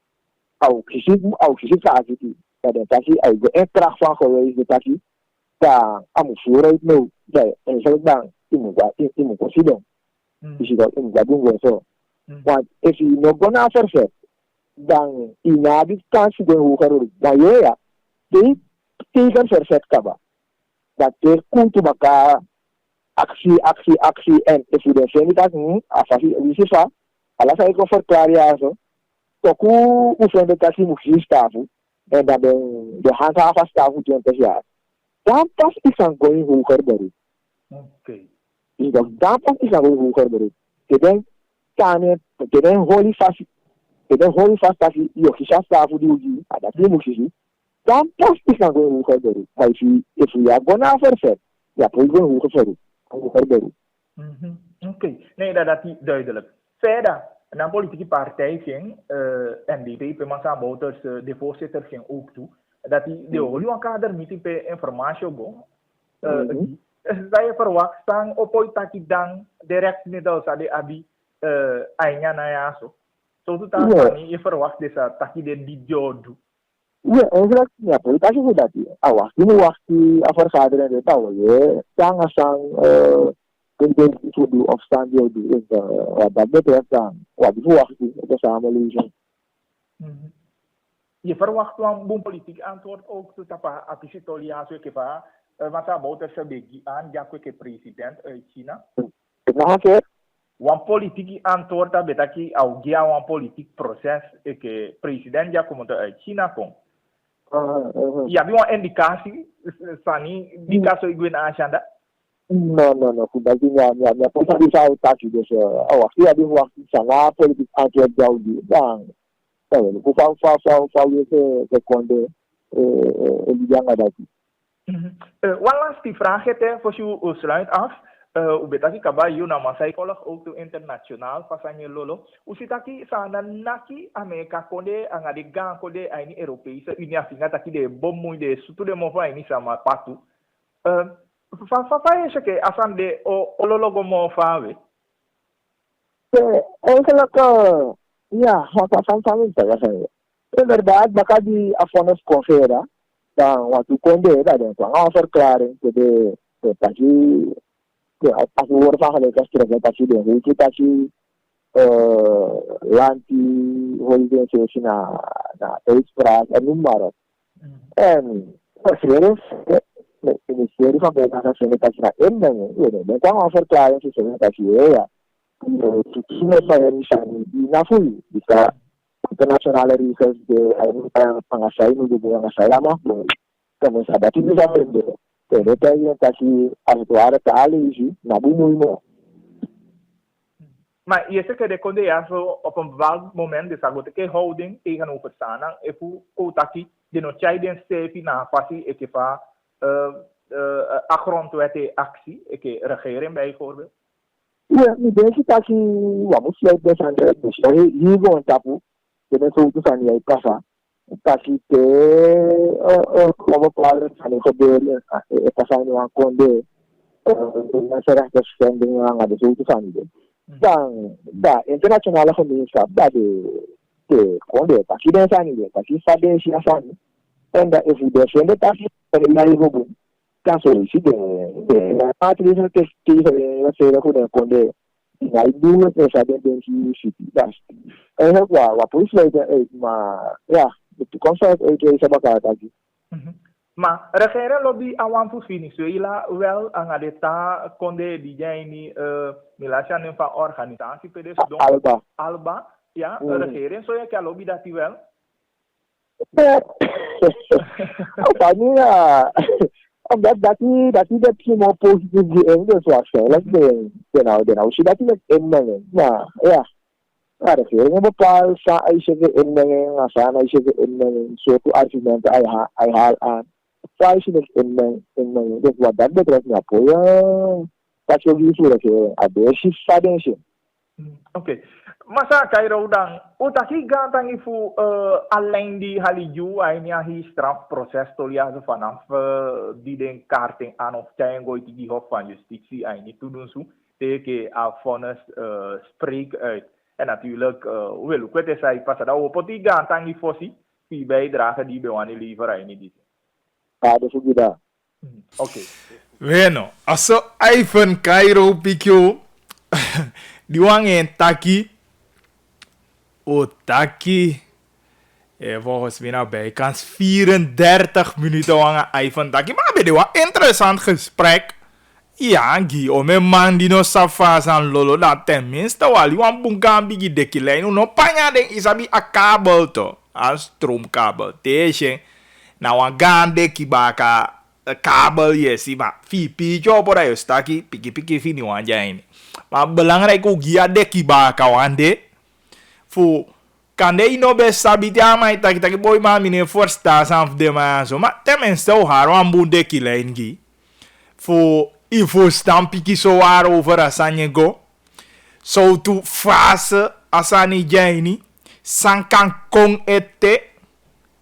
ook gezien kaartje dat taki uit de kracht van geweest de taki dan amu vooruit nou dat en zo dan in consideren is dat in dat doen zo want if you no gonna verzet dan in die kans de hoger dan ja die tegen verzet kaba dat er komt elkaar actie en if you de zijn dat afasi is ça alles hij kan verklaren zo toku ufende kasi mukistafu en dan de handhaven stafu 20 jaar. Dan pas is aan going hoger beroep. Oké. Dan pas is aan going hoger beroep. Je denkt holy fast dat je kisha stafu die uji, dat die mukisi. Dan pas is aan going hoger beroep. Maar if you are gonna verzet, ja, dan going hoger beroep. Oké. Nee, dat is duidelijk. Verder. Een politieke partij ging, NDP, Pemasa Bouters, de voorzitter ging ook toe, dat hij de Olio-kader meeting per informatie go. Zij verwacht sang op taki dan direct middels aan de abi aina na ja zo. Zo doet dat niet, je verwacht dus taki de jodu. Ja, eigenlijk, ja, politiek is dat hier. Wacht die vergadering de touw, ja, sang kunnen do of stand jou do is dat betreft dan wat verwacht je de samenleving. Je verwacht wel een politiek antwoord ook te tapa apisitolia zo kepa wat about er begi aan ja kweke president uit China. Nog een keer? Een politiek antwoord dat betaki au gia een politiek proces ke president ja komt uit China komt. Ja, heb je een indicatie? Sani, die kaso ik ben aanstaan. No. Kuda ya posa bisa utaki dus awa kia di waktu sana politik antwet jauh di bang. Tahu, ku fa ke konde die jangan ada. One last vraag het voor je sluit af. U betaki kaba yu na psycholog ook to internationaal pasanye lolo. U sitaki sana naki Amerika konde angadi gang konde aini Europese Unie Afrika taki de bomu de sutu de mova aini sama patu. Fa je que asan de olologo mo fawe. Ya, sama saya saya. In verdade, baka di afonas confera dan waktu konde da dan kwa verklaring de taki as woord van gelijk als terug dat je denkt, weet je dat je lanti holding zoals na uitspraak en noem maar op. En serieus, het ministerie van Buitenlandse Zaken dat je naar inbrengen, dan kan een verklaring te zeggen dat je ja, het van je niet naar voelt. Dus internationale regels de pangasai nu de pangasai lama, dan is dat niet zo vreemd. Dat je als het ware te halen is, maar hoe moet je. Maar je zegt dat konde ja zo op een bepaald moment de sagoteke houding tegenover sana efu kotaki de no chai den stefi na fasi ekefa grondwet actie eke regering bijvoorbeeld. Ja, ik denk dat je wat moet je dus aan de dus hier gewoon tapu de zo te zijn jij passa. Dat je como padre aan gebeuren passa nu aan konde de mensenrechtenschendingen aan de zo te zijn. Dan internationale gemeenschap dat de konde dat je dan zijn niet dat je vader is ja zijn en dat is de zende dat je er naar je goed kan solliciteren de maatregelen tegen wat ze goed konde ja ik doe het dus dat denk je dat en ook wat politie maar ja de toekomst uit deze elkaar dat je maar regering lobby aan voor Venezuela wel aan de ta konde die jij niet militianen van organisatie pedes Alba ja regering zo je kan lobby dat die wel omdat dat je maar positief die Engels was dat nou zie dat je inmengen maar ja de regering bepaalt zijn inmengen als zijn inmengen soort argumenten hij haalt aan Price in dus wat dat betreft ja dat je wie voor dat adesi sadensi. Oké. Masa Cairo dan utaki gantang ifu alleen die haliju ainia hi strafproces tolia zo vanaf die den kaarting aan of tjango die hof van justitie aini toen zo teke affonnes spreek uit. En natuurlijk wel ook het is pas dat op die gantang ifosi die bijdrage die bewani liever aini die. Dat is ook daar. Oké. Bueno, aso iPhone Cairo pikyo di wangen taki o taki volgens mij nou bijkans 34 minuten wangen iPhone taki maar bij de wat interessant gesprek ja gi o me man di no safas aan lolo dat tenminste wali wan bunga bigi deki lijn no panya den isabi a kabel to a stroomkabel tegen na wan gande kibaka kabel yesi ma fi jopo da yo staki piki fini wan jaini maar belangrijk ook ja deki baka wande fu kande ino be sabiti ama itaki boy ma mine forsta sanf de ma so ma tenminste o haro ambu deki lengi fu ifo stampiki so war over asanye go so tu fase asani jaini sankan kong ete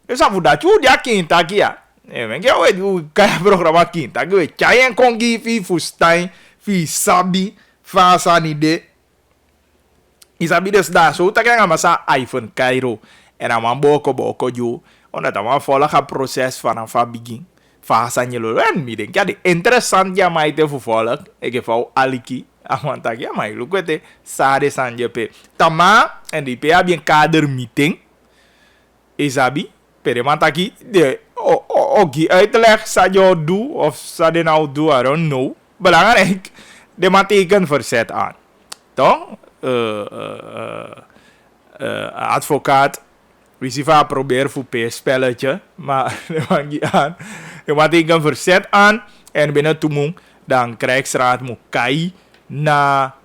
yo sabu da chu dia kinta kia men ya we kaya programa kinta we chayen kongi fi fustain fi sabi fasa ni de isabi des da so ta kaya masa iPhone Cairo era boko ju ona ta ma fola ka proses van fa begin fasa ni lo en mi den ya de interessant ya mai te fu fola e ke fa aliki amanta ya mai lu kwete sade sanje pe tama en di pe bien kader meeting isabi pere mantaki de ogi uitleg sa jo do of sa de nou do I don't know belangrijk de mateken verzet aan toch advocaat We zien vaak proberen voor spelletje. Maar dat mag niet aan. Je maakt een verzet aan. En binnen toemoe. Dan krijg je raad moet kai. Na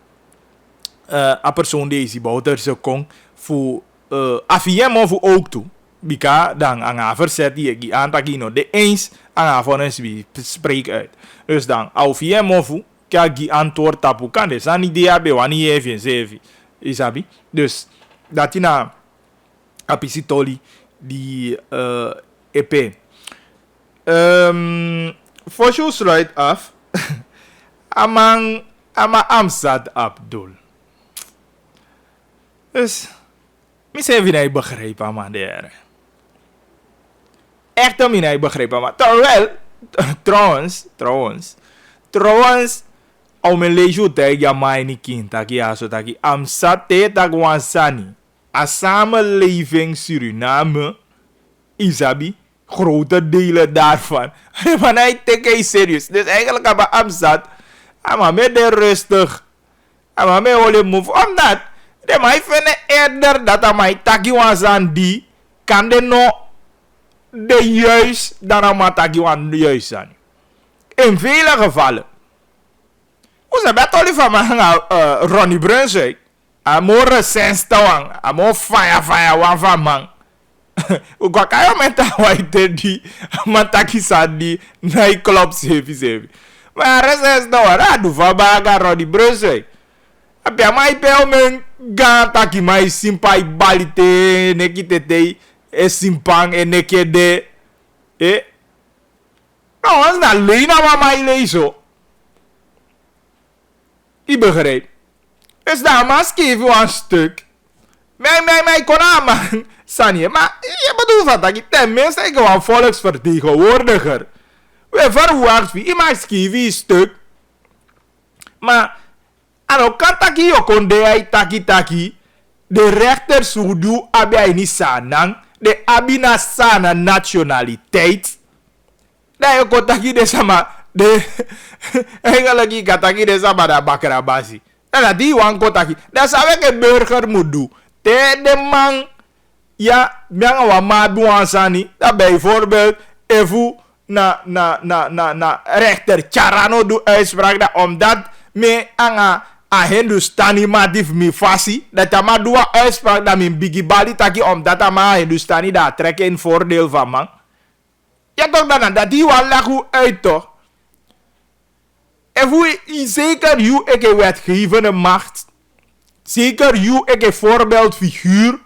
een persoon deze bouwter ze kon. Voor afiem of ook toe. Bika dan aan verzet die aan takino. De eens aan van ons wie spreek uit. Dus dan afiem of kijk antwoord tapu kan. Dus aan die hebben wanneer even zeven. Isabi. Dus dat je na apisitoli die EP. Voor je sluit af. Ama Amzad Abdul. Dus misschien heb je begrepen ama der. Echt om je begrepen ama. Terwijl trouwens om een leesje tegen je mij niet kind taki aso taki Amzad te tak wansani. A samenleving Suriname, Isabi, grote delen daarvan. Maar hij take serieus. Dus eigenlijk hebben we Amzad, maar met de rustig, maar met holy move. Omdat, de mij vinden eerder dat hij mij taki wansan die, kan de no de juist dan hij maar taki wan juist zijn. In vele gevallen. Hoe ze bij het van mij Ronnie Brunswijk. Amo recens tawang, amo fire wan van man. Ukwa kayo menta waite di, mataki sadi, nai klop sevi. Maar recens tawang, adu van baga Rodi Brunswijk. Apia mai peo men gan taki mai simpai balite, neki tete, simpang neki de. Nou, als na leina maar mai lezo. I begreep. Dus daar maar schreef je een stuk. Mij kon aan, man. Sanje, maar je bedoelt wat dat je tenminste ik een volksvertegenwoordiger. We verwachten wie iemand schreef een stuk. Maar aan elkaar taki je kon de taki. De rechter sudu abia ini sanang. De abina sana nationaliteit. Dat je kon taki de sama. De eigenlijk je kan taki de sama da bakrabasi. En die wan kotaki. Dat is wat een burger moet doen. Te de man. Ja, mianga wa ma duansani. Dat bijvoorbeeld. Even na rechter Charano doe uitspraak. Dat omdat me anga a Hindustani matif mi fasi. Dat je maar doe uitspraak. Dat mijn bigi bali taki. Omdat je maar Hindustani daar trekken in voordeel van man. Ja toch dan. Dat die wan lagu uit toch. En voor zeker you een wetgevende macht, zeker you een voorbeeldfiguur,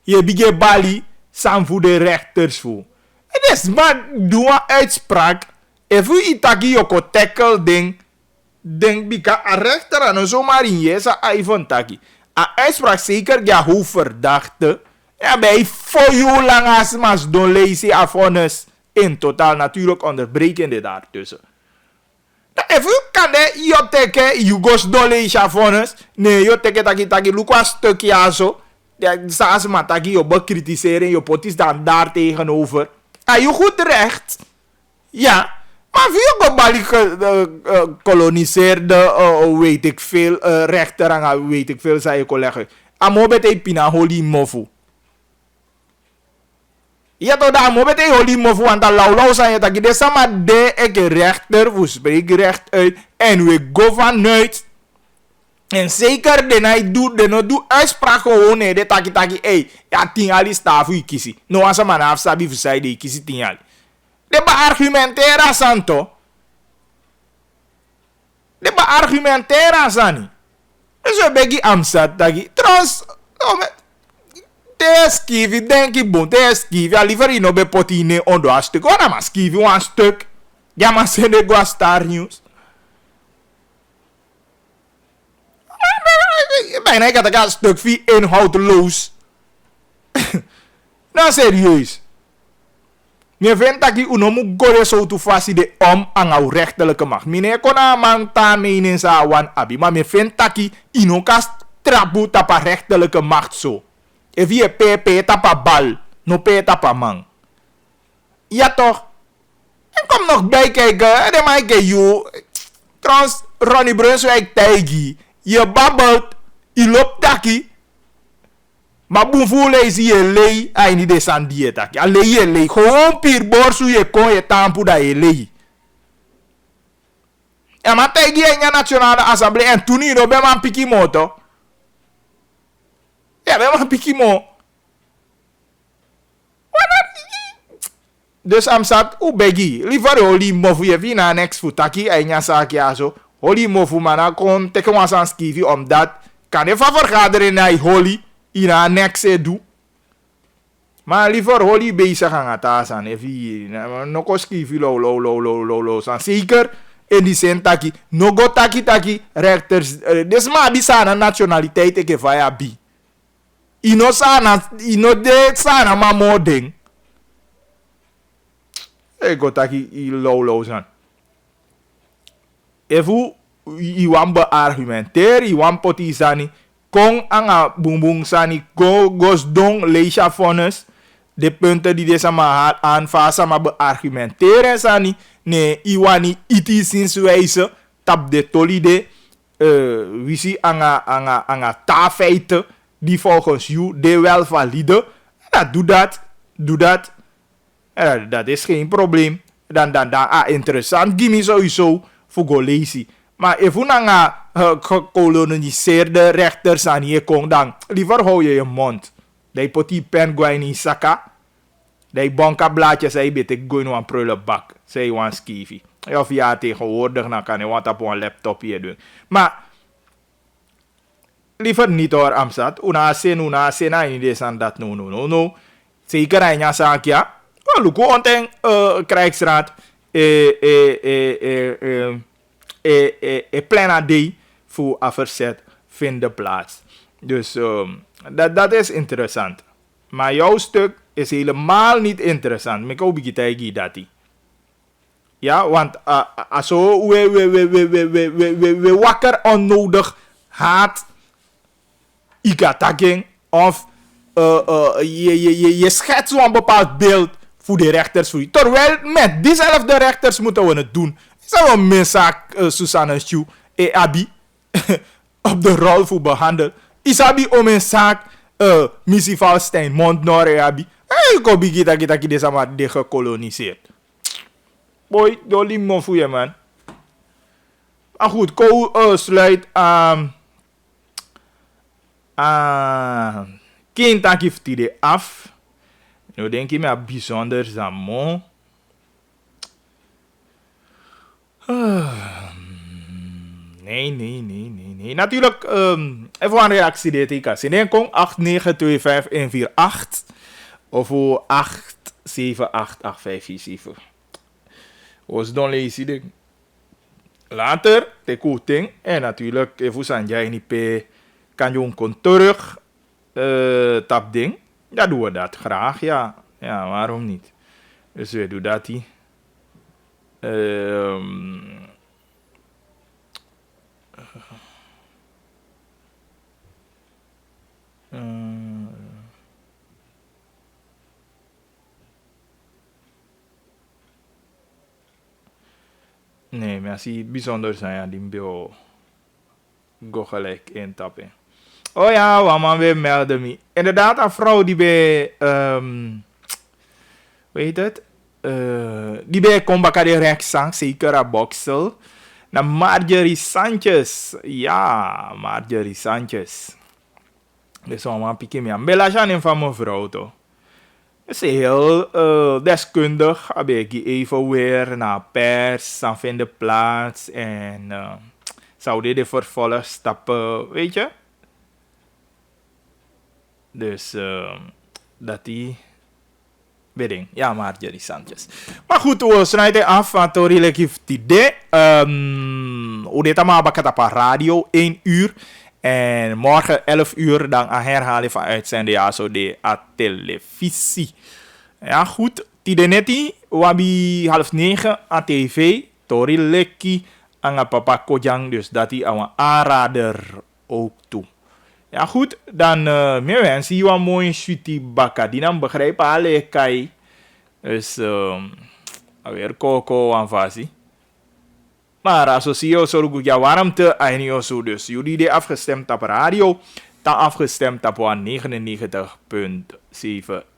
je bige bali samen voor de rechters voor. En dat is maar doe een uitspraak. En voor itaki joko tackle ding bika a rechter en zomaar in jesa iPhone taki. A uitspraak zeker ja hoe verdachte. Ja bij voor jou lang als mas don lezen afonnes in totaal natuurlijk onderbrekende daartussen. Even kan je teke Jugos dole chafones. Nee, je teke taki lukwa stukje aso. Ja, saas maar taki je bekritiseren, je potis dan daar tegenover. Ah, je goed recht. Ja, maar wie ook bali koloniseerde, weet ik veel, rechter en weet ik veel, zei je collega. Amo bete pina holy mofu. Ja toch daar moet je holy mofu want dat lauw zijn je dat je sama de eke rechter we spreken recht uit en we go vanuit en zeker de na doe uitspraak gewoon nee de taki ja tingali stafu ikisi no asa man afsabi versai de ikisi tingali de ba argumentera santo de ba argumentera sani dus we begi Amzad taki trans te skivi denk ik bon te skivi liever in obe potine ondo a stuk ona ma skivi een stuk ja ma sende go Star News bijna ik had een stuk vie inhoudloos nou serieus me vindt dat je unomu gore zo te fasi de om aan jouw rechterlijke macht mine kona man ta meinen sa wan abi maar me vindt dat je inokas trapu tapa rechterlijke macht zo. If je pepe tapa bal, no pe tapa man. Ja toch? En kom nog bij kijken, de maike you. Trouwens, Ronnie Brunswijk tijgi. Je babbelt, je loopt taki. Maar boevoe lees je lei, hij niet is aan diëta. Alleen je lei, gewoon pier borsu je kon je tampu dat je lei. En maar tegen je nationale assemblee en toen hier ben man piki moto. Ja, ben man piki mo. Dus am zat u begi. Liever holi mofu je vina next futaki en nya saki aso. Holi mofu mana kon teken wasan skivi omdat kan je van vergaderen na holi ina next do. Maar liever holi bezig aan het asan evi no ko skivi lo san zeker in die zin taki no go taki rechters des ma di sana nationaliteit ke vaya bi. Ino de sana ma moding. Ik go taki i lo san. Efu i wan beargumenter, i wan poti sani kong anga bumbung sani gos dong leisha vonnis de punten die deze maar aanvassen maar beargumenteren sani ne iwani iti zienswijze tap de tolide wisi anga ta feiten die volgens you de wel valide. Doe dat. Dat is geen probleem. Dan interessant. Gimme sowieso voor go lazy. Maar if you nanga gekoloniseerde rechters aan je komt, dan liever hou je je mond. Die poti pen gooi in saka. Die bonka blaadjes zei bete gooi no een prullenbak. Zei wan skivi. Of ja tegenwoordig dan kan je wat op een laptop hier doen. Maar liever niet hoor Amsat. Una sen na in deze en dat no. Zeker aan je zaak ja. Look onteng krijgsraad plan D voor afverzet vinden plaats. Dus dat is interessant. Maar jouw stuk is helemaal niet interessant. Ik hoop dat ja, want als we wakker onnodig haat ikataking of je schetst zo'n bepaald beeld voor de rechters. Terwijl met diezelfde rechters moeten we het doen. Zou een mensaak Susanne Sjoe en Abi op de rol voor behandeld. Isabi om een zaak Missy Valstein, Montnor en Abi. Ik hoop dat je deze maar gekoloniseerd. Boy, dolie mo voor je man. Maar goed, ko sluit geen tak heeft die af. Nu denk ik me bijzonder zamon. Nee. Natuurlijk, even een reactie dit ik kan zien. Kom 8925148 of 8788547. Was dan lezen ding. Later, de koeting. En natuurlijk, even zijn jij niet pe kan je een terug tap ding. Ja, doen we dat graag, ja. Ja, waarom niet? Dus we doen dat hier. Nee, maar als je bijzonder zijn, ja, die bio go gelijk intappen. Oh ja, wat man weer melden me. Inderdaad, een vrouw die bij, weet het? Die bij Kombaka de rechtszaak, zeker aan Boksel. Naar Marjorie Sanchez. Ja, Marjorie Sanchez. Dus we gaan pikken me aan. Bella Jan van mijn vrouw toch. Ze is heel deskundig. Heb ik even weer naar pers, aan vinden plaats. En zou dit de vervolgstappen, weet je? Dus dat die bidding. Ja, Marjorie Sanchez. Maar goed, we snijden af van Tori Lekif Tide. Hoe dit allemaal bakket op radio 1 uur. En morgen 11 uur dan een herhaling van uitzenden. Ja, zo de televisie. Ja, goed. Tide neti. Wabi 8:30 aan tv. Tori Lekki. Aan papa Kojang. Dus dat die aan aanrader ook toe. Ja goed, dan meer wensen je een mooie sweetie bakka. Die dan begrijpen alle kai. Dus weer koko aan vasi. Maar als je zo goed ja warmte en zo dus jullie die afgestemd op radio ta afgestemd op 99.7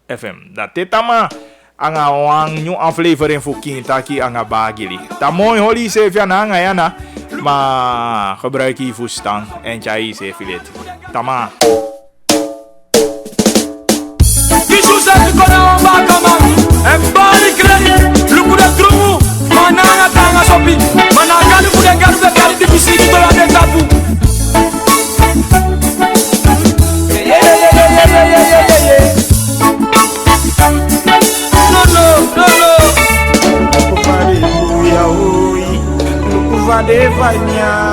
FM. Dat dit allemaal aan een nieuwe aflevering voor Kintaki aan een bagili. Dat mooi holy zeef ja na, maar gebruik je voor stang en jij zeef het. Tama. Kishu sa kona mbaka man, embali credit, lukuda drumu, manana tanga sopi, managalu kudengalu bekali dipisi kutola de tabu. No. Lukuvade vanya.